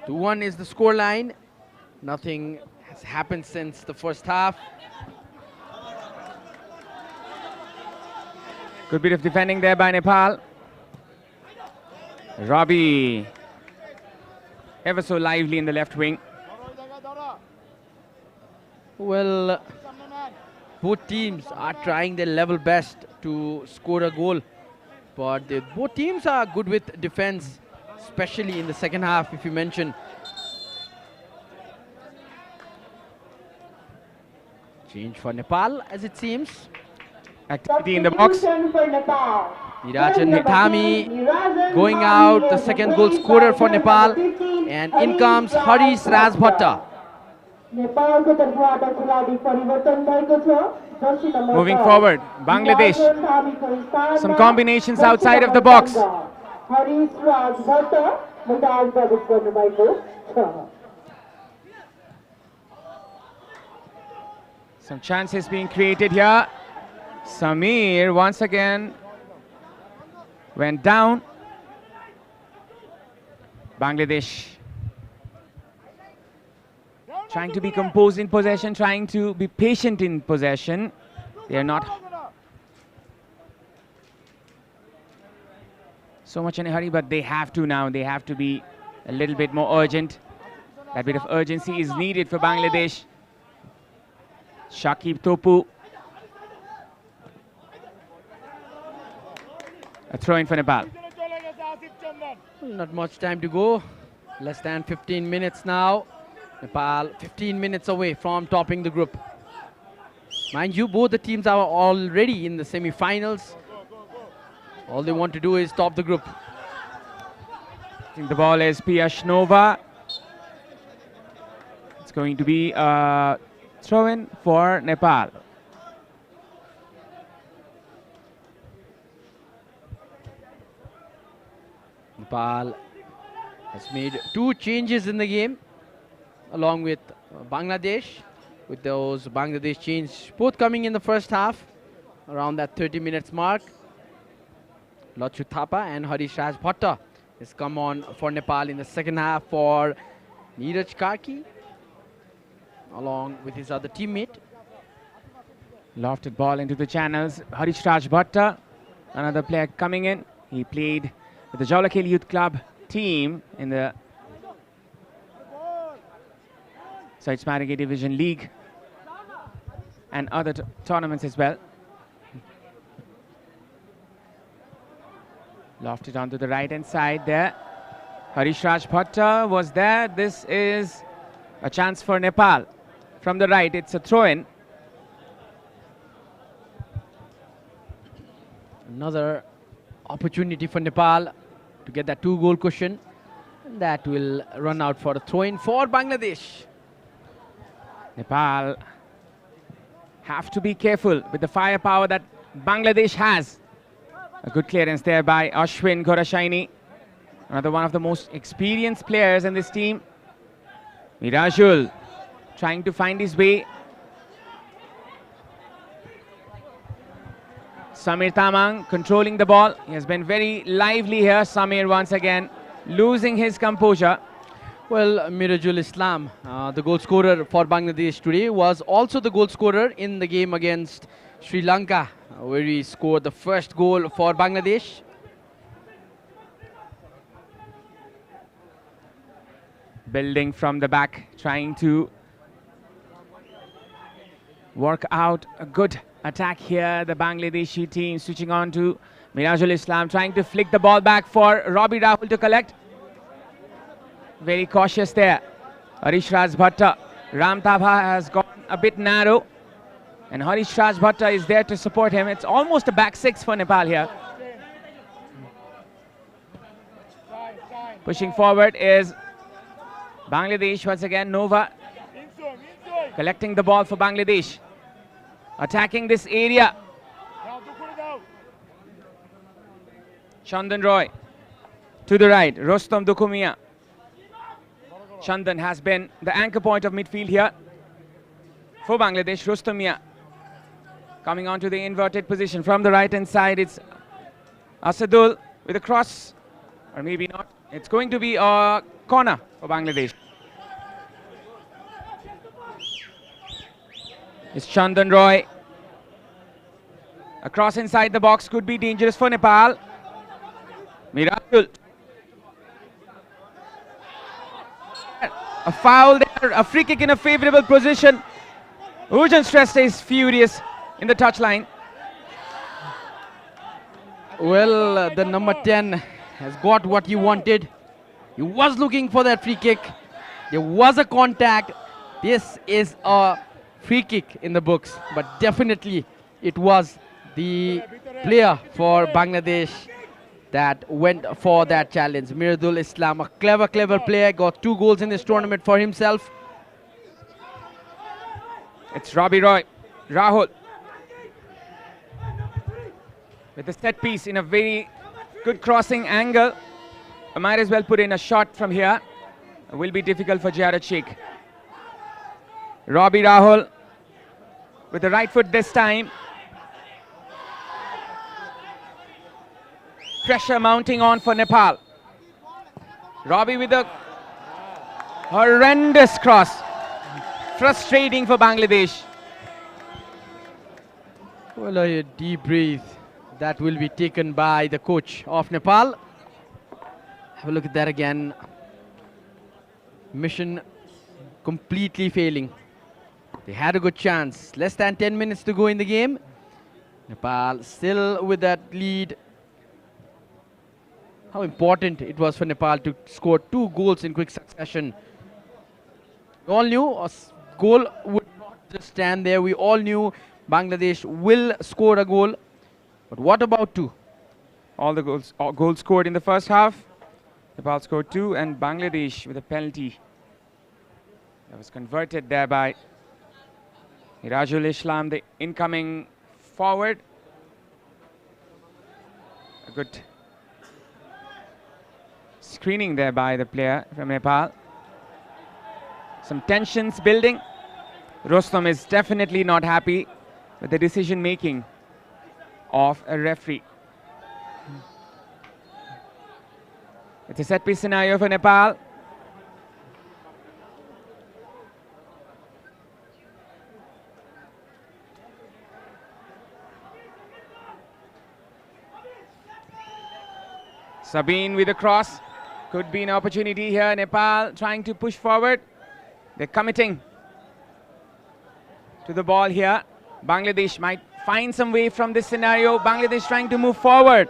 Speaker 1: 2-1 is the scoreline. Nothing has happened since the first half.
Speaker 2: Good bit of defending there by Nepal. Robbie, ever so lively in the left wing.
Speaker 1: Well, both teams are trying their level best to score a goal, but both teams are good with defense, especially in the second half, if you mention. Change for Nepal, as it seems.
Speaker 2: Activity in the box.
Speaker 1: Nirajan Nithami going out, the second goal scorer for Nepal. And in comes Harish Rajbhatta.
Speaker 2: Moving forward, Bangladesh. Some combinations outside of the box. Some chances being created here. Samir once again went down. Bangladesh trying to be composed in possession, trying to be patient in possession. They are not so much in a hurry, but they have to now. They have to be a little bit more urgent. That bit of urgency is needed for Bangladesh. Shakib Topu. A throw in for Nepal.
Speaker 1: Not much time to go. Less than 15 minutes now. Nepal 15 minutes away from topping the group. Mind you, both the teams are already in the semi-finals. All they want to do is top the group.
Speaker 2: I think the ball is Piashnova. It's going to be a throw-in for Nepal.
Speaker 1: Nepal has made 2 changes in the game, along with Bangladesh, with those Bangladesh changes both coming in the first half, around that 30 minutes mark. Lachu Thapa and Harish Rajbhatta has come on for Nepal in the second half for Neeraj Karki, along with his other teammate.
Speaker 2: Lofted ball into the channels. Harish Rajbhatta, another player coming in. He played with the Jawlakhel Youth Club team in the Said Smaragate Division League and other tournaments as well. Lofted onto the right hand side there. Harish Rajbhatta was there. This is a chance for Nepal. From the right, it's a throw-in.
Speaker 1: Another opportunity for Nepal to get that 2-goal cushion. And that will run out for a throw-in for Bangladesh.
Speaker 2: Nepal have to be careful with the firepower that Bangladesh has. A good clearance there by Ashwin Gorashaini, another one of the most experienced players in this team. Mirajul trying to find his way. Samir Tamang controlling the ball. He has been very lively here. Samir once again losing his composure.
Speaker 1: Well, Mirajul Islam, the goal scorer for Bangladesh today, was also the goal scorer in the game against Sri Lanka, where he scored the first goal for Bangladesh.
Speaker 2: Building from the back, trying to work out a good attack here. The Bangladeshi team switching on to Mirajul Islam, trying to flick the ball back for Robbie Rahul to collect. Very cautious there. Harish Raj Bhatta. Ram Tabha has gone a bit narrow, and Harish Raj Bhatta is there to support him. It's almost a back six for Nepal here. Pushing forward is Bangladesh once again. Nova collecting the ball for Bangladesh. Attacking this area. Chandan Roy to the right. Rostam Dukumia. Chandan has been the anchor point of midfield here for Bangladesh. Rostamia coming on to the inverted position from the right hand side. It's Asadul with a cross, or maybe not. It's going to be a corner for Bangladesh. It's Chandan Roy. A cross inside the box could be dangerous for Nepal. Mirajul. A foul there, a free kick in a favourable position. Ujan Shrestha is furious in the touchline.
Speaker 1: Well, the number 10 has got what he wanted. He was looking for that free kick. There was a contact. This is a free kick in the books, but definitely it was the player for Bangladesh that went for that challenge. Mirajul Islam, a clever player, got 2 goals in this tournament for himself.
Speaker 2: It's Robbie Rahul with the set piece in a very good crossing angle. I might as well put in a shot from here. It will be difficult for Jared Sheikh. Robbie Rahul with the right foot this time. Pressure mounting on for Nepal. Robbie with a horrendous cross. Frustrating for Bangladesh.
Speaker 1: Well, a deep breath that will be taken by the coach of Nepal. Have a look at that again. Mission completely failing. They had a good chance. Less than 10 minutes to go in the game. Nepal still with that lead. How important it was for Nepal to score 2 goals in quick succession. We all knew a goal would not just stand there. We all knew Bangladesh will score a goal. But what about 2?
Speaker 2: All goals scored in the first half. Nepal scored 2, and Bangladesh with a penalty that was converted there by Mirajul Islam, the incoming forward. A good screening there by the player from Nepal. Some tensions building. Rostam is definitely not happy with the decision making of a referee. It's a set piece scenario for Nepal. Sabine with a cross. Could be an opportunity here. Nepal trying to push forward. They're committing to the ball here. Bangladesh might find some way from this scenario. Bangladesh trying to move forward.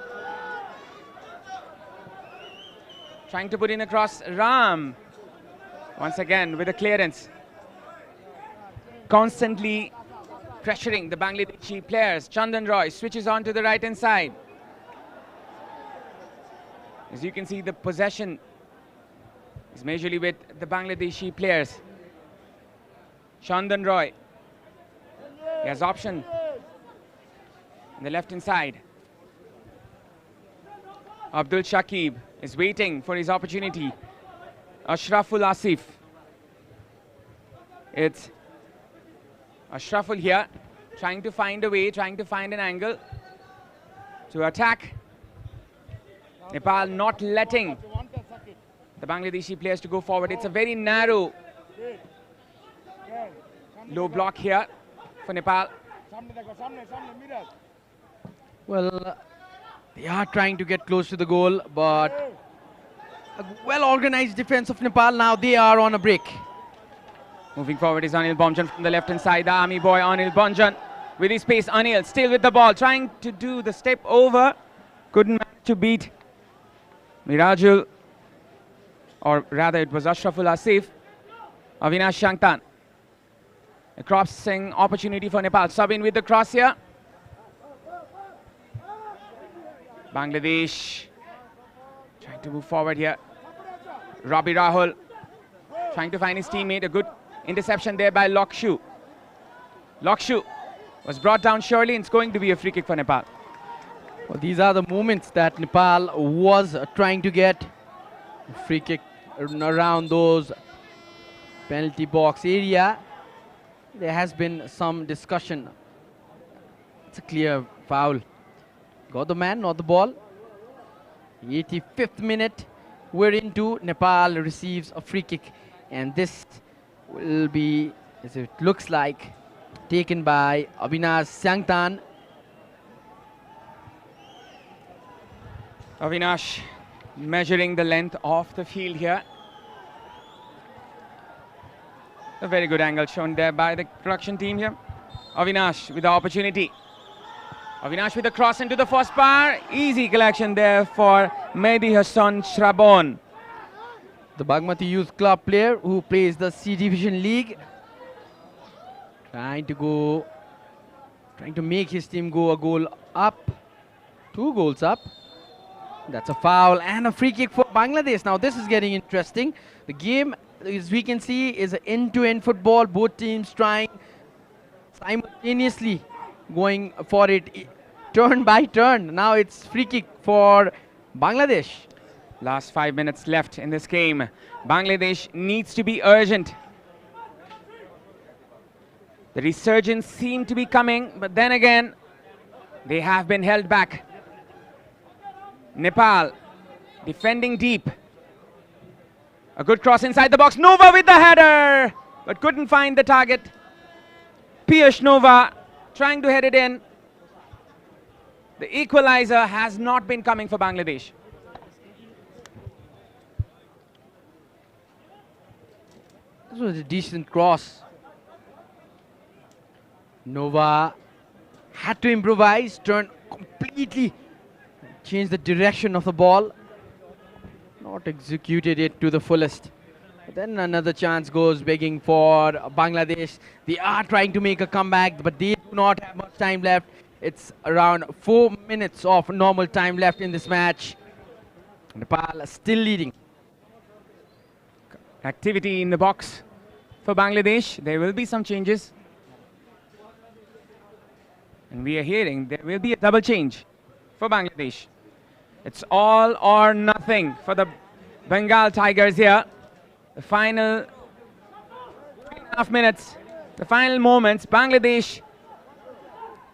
Speaker 2: Trying to put in a cross. Ram once again with a clearance. Constantly pressuring the Bangladeshi players. Chandan Roy switches on to the right hand side. As you can see, the possession is majorly with the Bangladeshi players. Chandan Roy. He has option on the left hand side. Abdul Shakib is waiting for his opportunity. Ashraful Asif. It's Ashraful here, trying to find a way, trying to find an angle to attack. Nepal not letting the Bangladeshi players to go forward. It's a very narrow low block here for Nepal.
Speaker 1: Well, they are trying to get close to the goal, but a well-organized defense of Nepal. Now they are on a break.
Speaker 2: Moving forward is Anil Bomjan from the left-hand side. The army boy Anil Bomjan with his pace. Anil still with the ball, trying to do the step over. Couldn't manage to beat Mirajul, or rather it was Ashraful Asif. Avinash Shangtan. A crossing opportunity for Nepal. Sabin with the cross here. Bangladesh trying to move forward here. Robbie Rahul trying to find his teammate. A good interception there by Lokshu. Lokshu was brought down surely, and it's going to be a free kick for Nepal.
Speaker 1: Well, these are the moments that Nepal was trying to get. Free kick around those penalty box area. There has been some discussion. It's a clear foul. Got the man, not the ball. 85th minute. We're into. Nepal receives a free kick, and this will be, as it looks like, taken by Avinash Shangtan.
Speaker 2: Avinash measuring the length of the field here. A very good angle shown there by the production team here. Avinash with the opportunity. Avinash with the cross into the first bar. Easy collection there for Mehdi Hassan Shrabon.
Speaker 1: The Bagmati Youth Club player who plays the C Division League. Trying to make his team go a goal up. 2 goals up. That's a foul and a free kick for Bangladesh. Now this is getting interesting. The game, as we can see, is an end-to-end football. Both teams trying simultaneously, going for it turn by turn. Now it's free kick for Bangladesh.
Speaker 2: Last 5 minutes left in this game. Bangladesh needs to be urgent. The resurgence seemed to be coming, but then again, they have been held back. Nepal defending deep. A good cross inside the box. Nova with the header, but couldn't find the target. Piyush Nova trying to head it in. The equalizer has not been coming for Bangladesh.
Speaker 1: This was a decent cross. Nova had to improvise, turn completely, change the direction of the ball. Not executed it to the fullest. But then another chance goes begging for Bangladesh. They are trying to make a comeback, but they do not have much time left. It's around 4 minutes of normal time left in this match. Nepal still leading.
Speaker 2: Activity in the box for Bangladesh. There will be some changes. And we are hearing there will be a double change for Bangladesh. It's all or nothing for the Bengal Tigers here. The final 3.5 minutes, the final moments. Bangladesh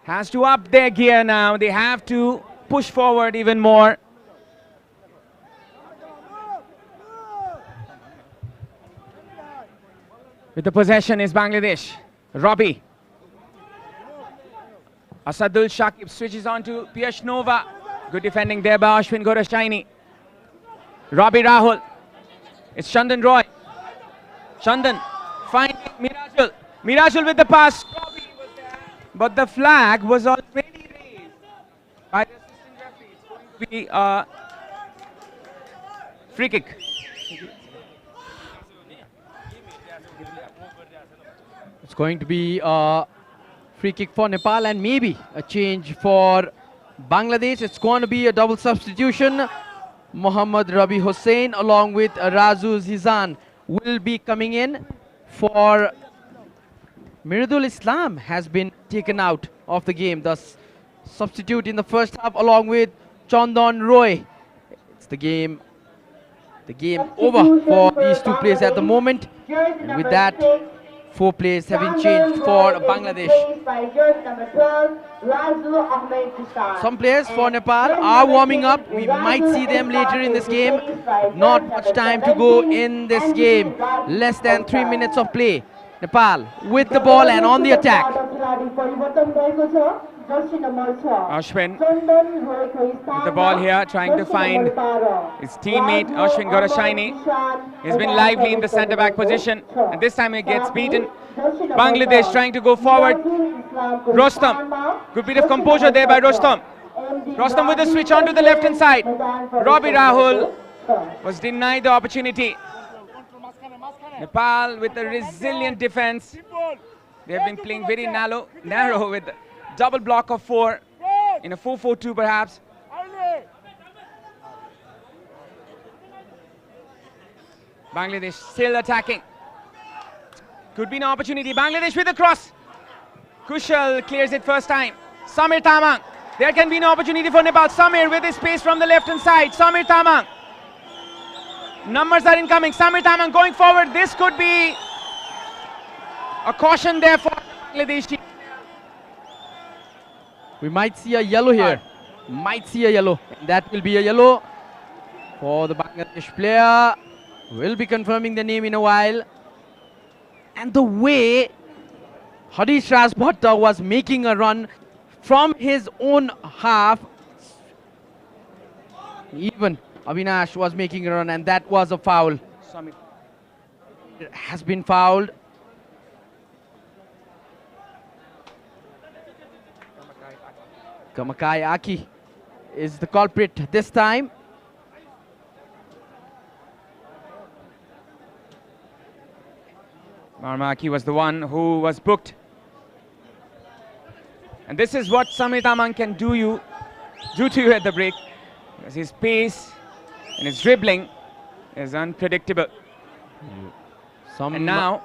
Speaker 2: has to up their gear now. They have to push forward even more. With the possession is Bangladesh. Robbie. Asadul Shakib switches on to Piyush Nova. Good defending there by Ashwin Gorashaini. Robbie Rahul. It's Chandan Roy. Chandan finding Mirajul. Mirajul with the pass. Robbie was there, but the flag was already raised by the assistant referee. It's going to be a free kick.
Speaker 1: It's going to be a free kick for Nepal and maybe a change for Bangladesh. It's going to be a double substitution. Mohammad Rabi Hussain along with Razu Zizan will be coming in. For Miradul Islam has been taken out of the game. Thus substitute in the first half along with Chandan Roy. It's the game over for these two players at the moment. And with that, 4 players have been changed for Bangladesh. Some players for Nepal are warming up. We might see them later in this game. Not much time to go in this game. Less than 3 minutes of play. Nepal with the ball and on the attack.
Speaker 3: खेलाडी परिवर्तन भएको छ jersey number 6
Speaker 2: Ashwin
Speaker 3: चन्दन रोयको स्थानमा
Speaker 2: with the ball here, trying to
Speaker 3: Jersey
Speaker 2: find
Speaker 3: number 12
Speaker 2: his teammate. Ashwin got a shiny. He's been lively in the centre back position, and this time he gets beaten. Bangladesh trying to go forward. Rostam, good bit of composure there by Rostam. Rostam with the switch onto the left hand side. Robbie Rahul was denied the opportunity. Nepal with a resilient defense. They have been playing very narrow with double block of 4 in a 4-4-2 perhaps. Bangladesh still attacking. Could be an opportunity. Bangladesh with a cross. Kushal clears it first time. Samir Tamang. There can be an opportunity for Nepal. Samir with his pace from the left hand side. Samir Tamang. Numbers are incoming. Samir Tamang going forward. This could be a caution there for Bangladesh team.
Speaker 1: We might see a yellow here. Might see a yellow. That will be a yellow for the Bangladesh player. We'll be confirming the name in a while. And the way Harish Rasbhatta was making a run from his own half, even Avinash was making a run, and that was a foul.
Speaker 2: Samir.
Speaker 1: It has been fouled. Kamakai Aki is the culprit this time.
Speaker 2: Marmaki was the one who was booked. And this is what Samir Tamang can do to you at the break. Because his pace and his dribbling is unpredictable. And now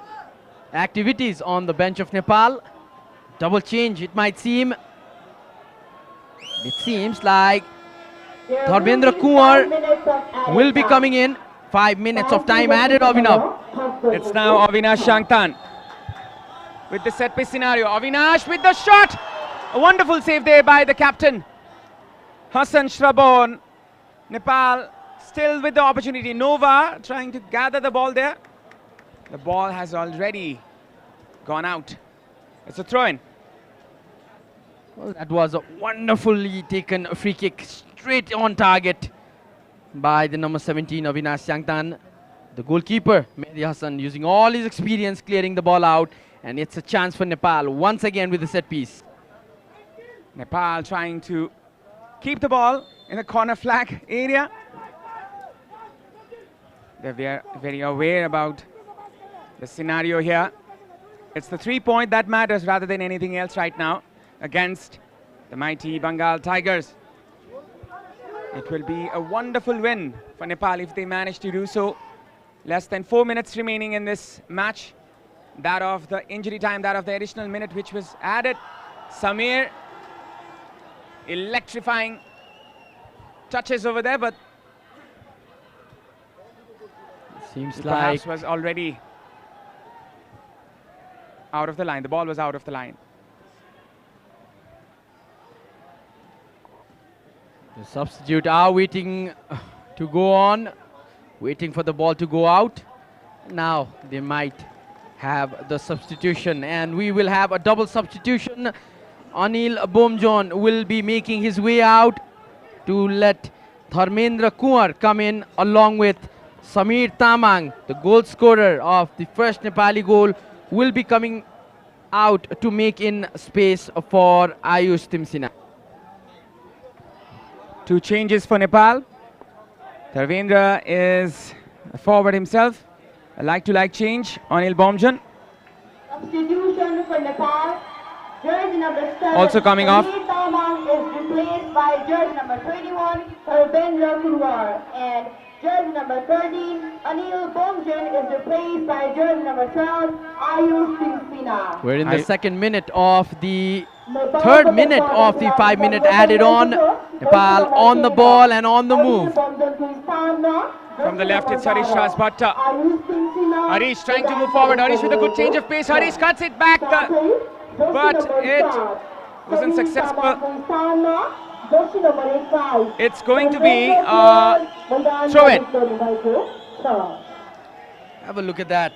Speaker 1: activities on the bench of Nepal. Double change, it might seem. It seems like Dharmendra Kumar will be coming in. 5 minutes of time added, Avinav.
Speaker 2: it's now Avinash Shangtan with the set piece scenario. Avinash with the shot. A wonderful save there by the captain, Hassan Shrabon. Nepal still with the opportunity. Nova trying to gather the ball there. The ball has already gone out. It's a throw-in.
Speaker 1: Well, that was a wonderfully taken free kick straight on target by the number 17 Avinash Shangtan. The goalkeeper, Mehdi Hassan, using all his experience clearing the ball out, and it's a chance for Nepal once again with the set piece.
Speaker 2: Nepal trying to keep the ball in the corner flag area. They're very aware about the scenario here. It's the 3-point that matters rather than anything else right now against the mighty Bengal Tigers. It will be a wonderful win for Nepal if they manage to do so. Less than 4 minutes remaining in this match. That of the injury time, that of the additional minute which was added. Samir, electrifying touches over there, but
Speaker 1: Seems
Speaker 2: perhaps
Speaker 1: like
Speaker 2: was already out of the line. The ball was out of the line.
Speaker 1: the substitute are waiting to go on, waiting for the ball to go out. Now they might have the substitution, and we will have a double substitution. Anil Bomjon will be making his way out to let Dharmendra Kumar come in along with Samir Tamang, the goal scorer of the first Nepali goal, will be coming out to make in space for Ayush Timsina.
Speaker 2: 2 changes for Nepal. Dharmendra is forward himself. A like-to-like change. Anil Bomjon
Speaker 3: Substitution for Nepal. Jersey number 7.
Speaker 2: also coming off.
Speaker 3: Samir Tamang is replaced by jersey number 21, Dharmendra Kumar. And jersey number 13, Anil Bomjan is replaced by jersey number 12, Ayush Timsina.
Speaker 1: We're in the second minute of the third minute of the 5-minute added on. Nepal on the ball and on the move.
Speaker 2: From the left, it's Harish Rasbhatta. Harish trying to move forward. Harish with a good change of pace. Harish cuts it back, but it wasn't successful. It's going to be a throw-in.
Speaker 1: Have a look at that.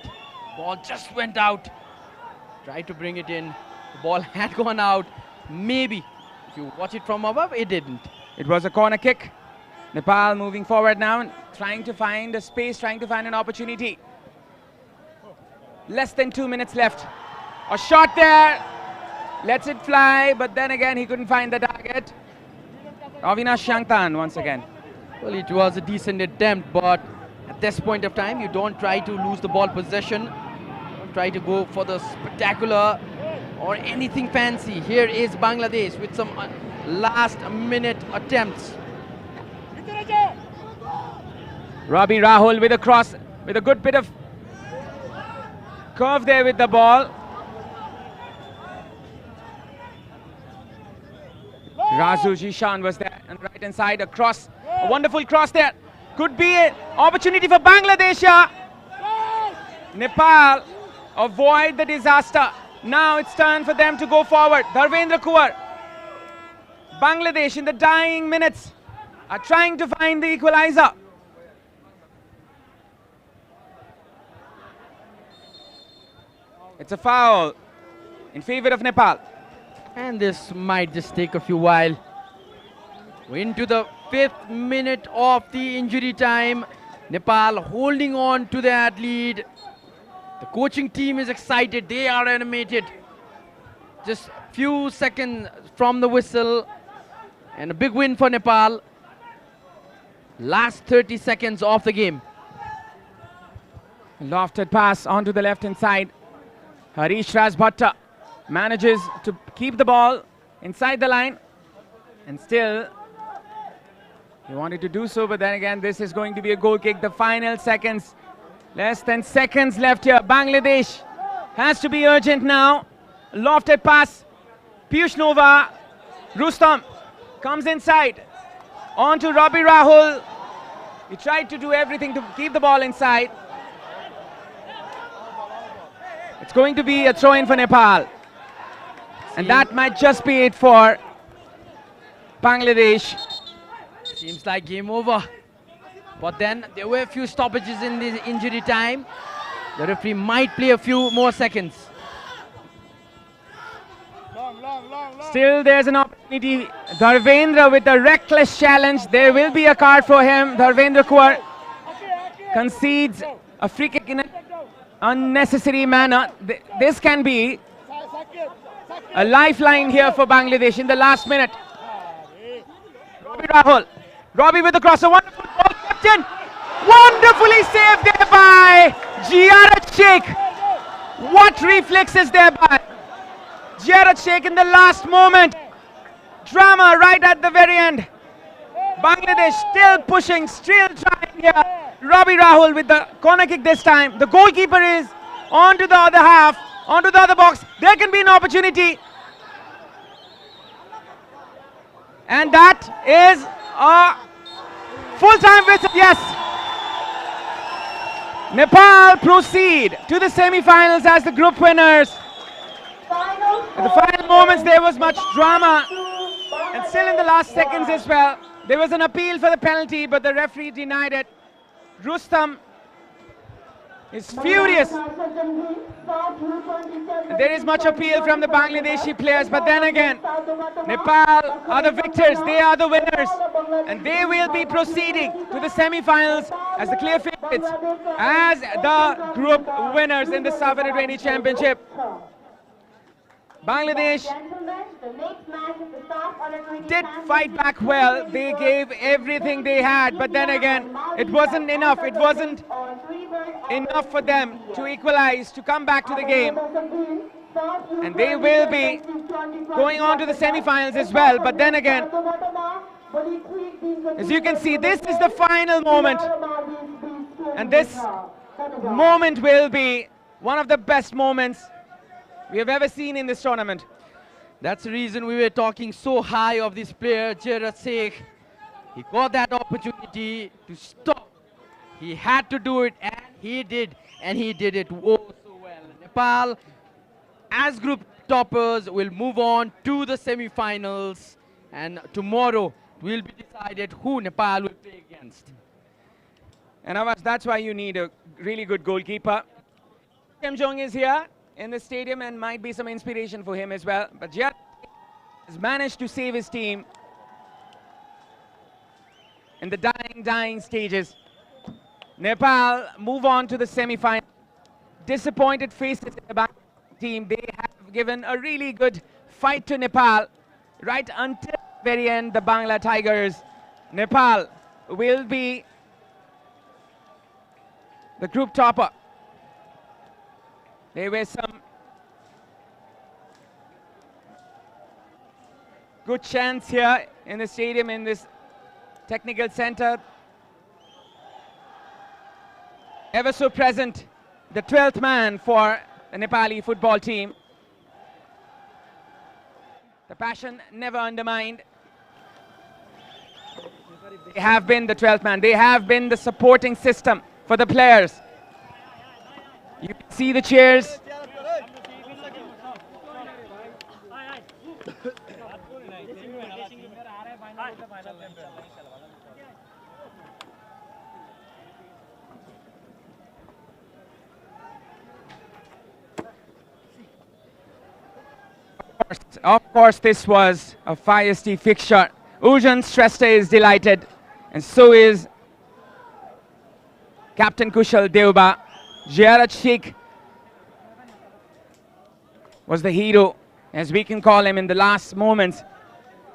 Speaker 1: Ball just went out. Try to bring it in. The ball had gone out. Maybe. If you watch it from above, it didn't.
Speaker 2: It was a corner kick. Nepal moving forward now, trying to find a space, trying to find an opportunity. Less than 2 minutes left. A shot there. Lets it fly, but then again he couldn't find the target. Avinash Shangtan once again.
Speaker 1: Well, it was a decent attempt, but at this point of time, you don't try to lose the ball possession. Don't try to go for the spectacular or anything fancy. Here is Bangladesh with some last-minute attempts.
Speaker 2: Robbie Rahul with a cross, with a good bit of curve there with the ball. Razu Jishan was there on the right hand side, a cross, a wonderful cross there. Could be an opportunity for Bangladesh here. Nepal avoid the disaster. Now it's time for them to go forward. Dharvendra Kuwar. Bangladesh in the dying minutes are trying to find the equalizer. It's a foul in favor of Nepal.
Speaker 1: And this might just take a few while. We're into the 5th minute of the injury time. Nepal holding on to that lead. The coaching team is excited. They are animated. Just few seconds from the whistle. And a big win for Nepal. Last 30 seconds of the game.
Speaker 2: Lofted pass onto the left hand side. Harish Rajbhatta manages to keep the ball inside the line, and still he wanted to do so, but then again this is going to be a goal kick. The final seconds, less than seconds left here. Bangladesh has to be urgent now. Lofted pass, Piyush Nova, Rustam comes inside onto Robbie Rahul. He tried to do everything to keep the ball inside. It's going to be a throw-in for Nepal. And that might just be it for Bangladesh.
Speaker 1: Seems like game over. But then there were a few stoppages in the injury time. The referee might play a few more seconds.
Speaker 2: Still there's an opportunity. Dharvendra with a reckless challenge. There will be a card for him. Dharvendra Kaur concedes a free kick in an unnecessary manner. This can be a lifeline here for Bangladesh in the last minute. Robbie Rahul. Robbie with the cross. A wonderful ball, captain. Wonderfully saved there by Ziyarat Sheikh. What reflexes there by Ziyarat Sheikh in the last moment. Drama right at the very end. Bangladesh still pushing, still trying here. Robbie Rahul with the corner kick this time. The goalkeeper is onto the other half, onto the other box. There can be an opportunity. And that is a full-time whistle, yes. Nepal proceed to the semi-finals as the group winners. At the final moments there was much drama, and still in the last seconds as well. There was an appeal for the penalty, but the referee denied it. Rustam is furious. There is much appeal from the Bangladeshi players, but then again, Nepal are the victors, they are the winners, and they will be proceeding to the semi-finals as the clear favorites, as the group winners in the SAFF U-20 Championship. Bangladesh did fight back well. They gave everything they had, but then again, it wasn't enough. It wasn't enough for them to equalize, to come back to the game. And they will be going on to the semi-finals as well. But then again, as you can see, this is the final moment. And this moment will be one of the best moments we have ever seen in this tournament.
Speaker 1: That's the reason we were talking so high of this player, Ziyarat Sheikh. He got that opportunity to stop. He had to do it, and he did. And he did it oh so well. Nepal, as group toppers, will move on to the semi-finals. And tomorrow will be decided who Nepal will play against.
Speaker 2: And Avas, that's why you need a really good goalkeeper. Kim Jong is here. in the stadium and might be some inspiration for him as well. But Jayaraj has managed to save his team in the dying stages. Nepal move on to the semi-final. Disappointed faces in the Bangladesh team. They have given a really good fight to Nepal right until the very end. The Bangla Tigers. Nepal will be the group topper. There were some good chants here in the stadium, in this technical center. Ever so present, the 12th man for the Nepali football team. The passion never undermined. They have been the 12th man. They have been the supporting system for the players. You can see the cheers. Of course, this was a feisty fixture. Urjan Shrestha is delighted, and so is Captain Kushal Deuba. Jayaraj Sheikh was the hero, as we can call him, in the last moments.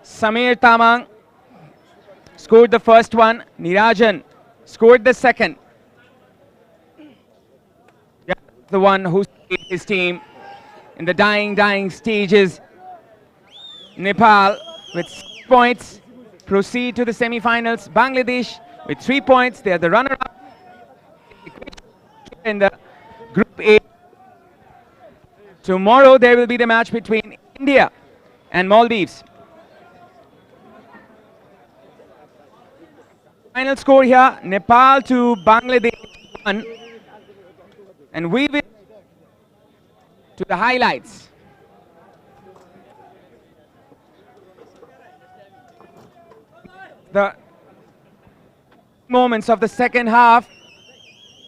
Speaker 2: Samir Tamang scored the first one. Nirajan scored the second. The one who saved his team in the dying stages. Nepal with 6 points proceed to the semi-finals. Bangladesh with 3 points. They are the runner-up in the Group A. Tomorrow there will be the match between India and Maldives. Final score here, Nepal to Bangladesh 1. And we will to the highlights. The moments of the second half,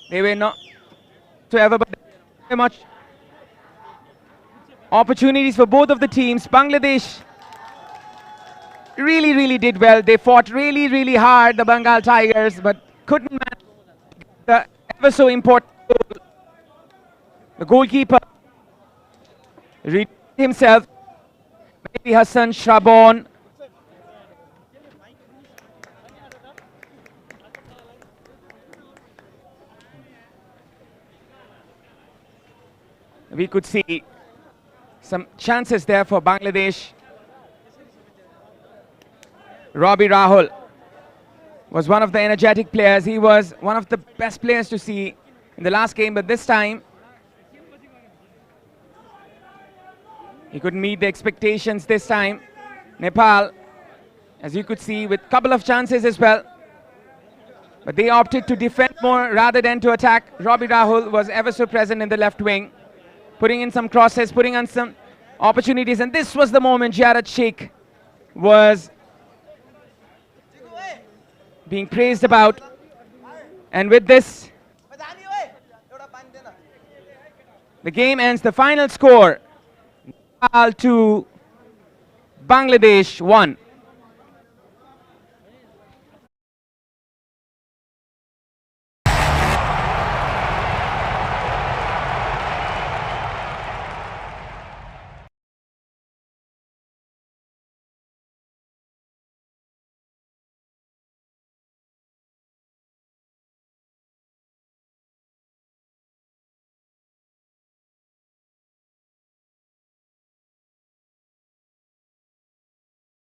Speaker 2: they were not to ever, but very much opportunities for both of the teams. Bangladesh really did well. They fought really hard, the Bengal Tigers, but couldn't manage the ever so important goal. The goalkeeper himself, maybe Hassan Shrabon. We could see some chances there for Bangladesh. Robbie Rahul was one of the energetic players. He was one of the best players to see in the last game, but this time he couldn't meet the expectations this time. Nepal, as you could see, with a couple of chances as well, but they opted to defend more rather than to attack. Robbie Rahul was ever so present in the left wing, putting in some crosses, putting on some opportunities, and this was the moment Jayaraj Sheikh was being praised about. And with this, the game ends. The final score, Nepal 2, Bangladesh 1.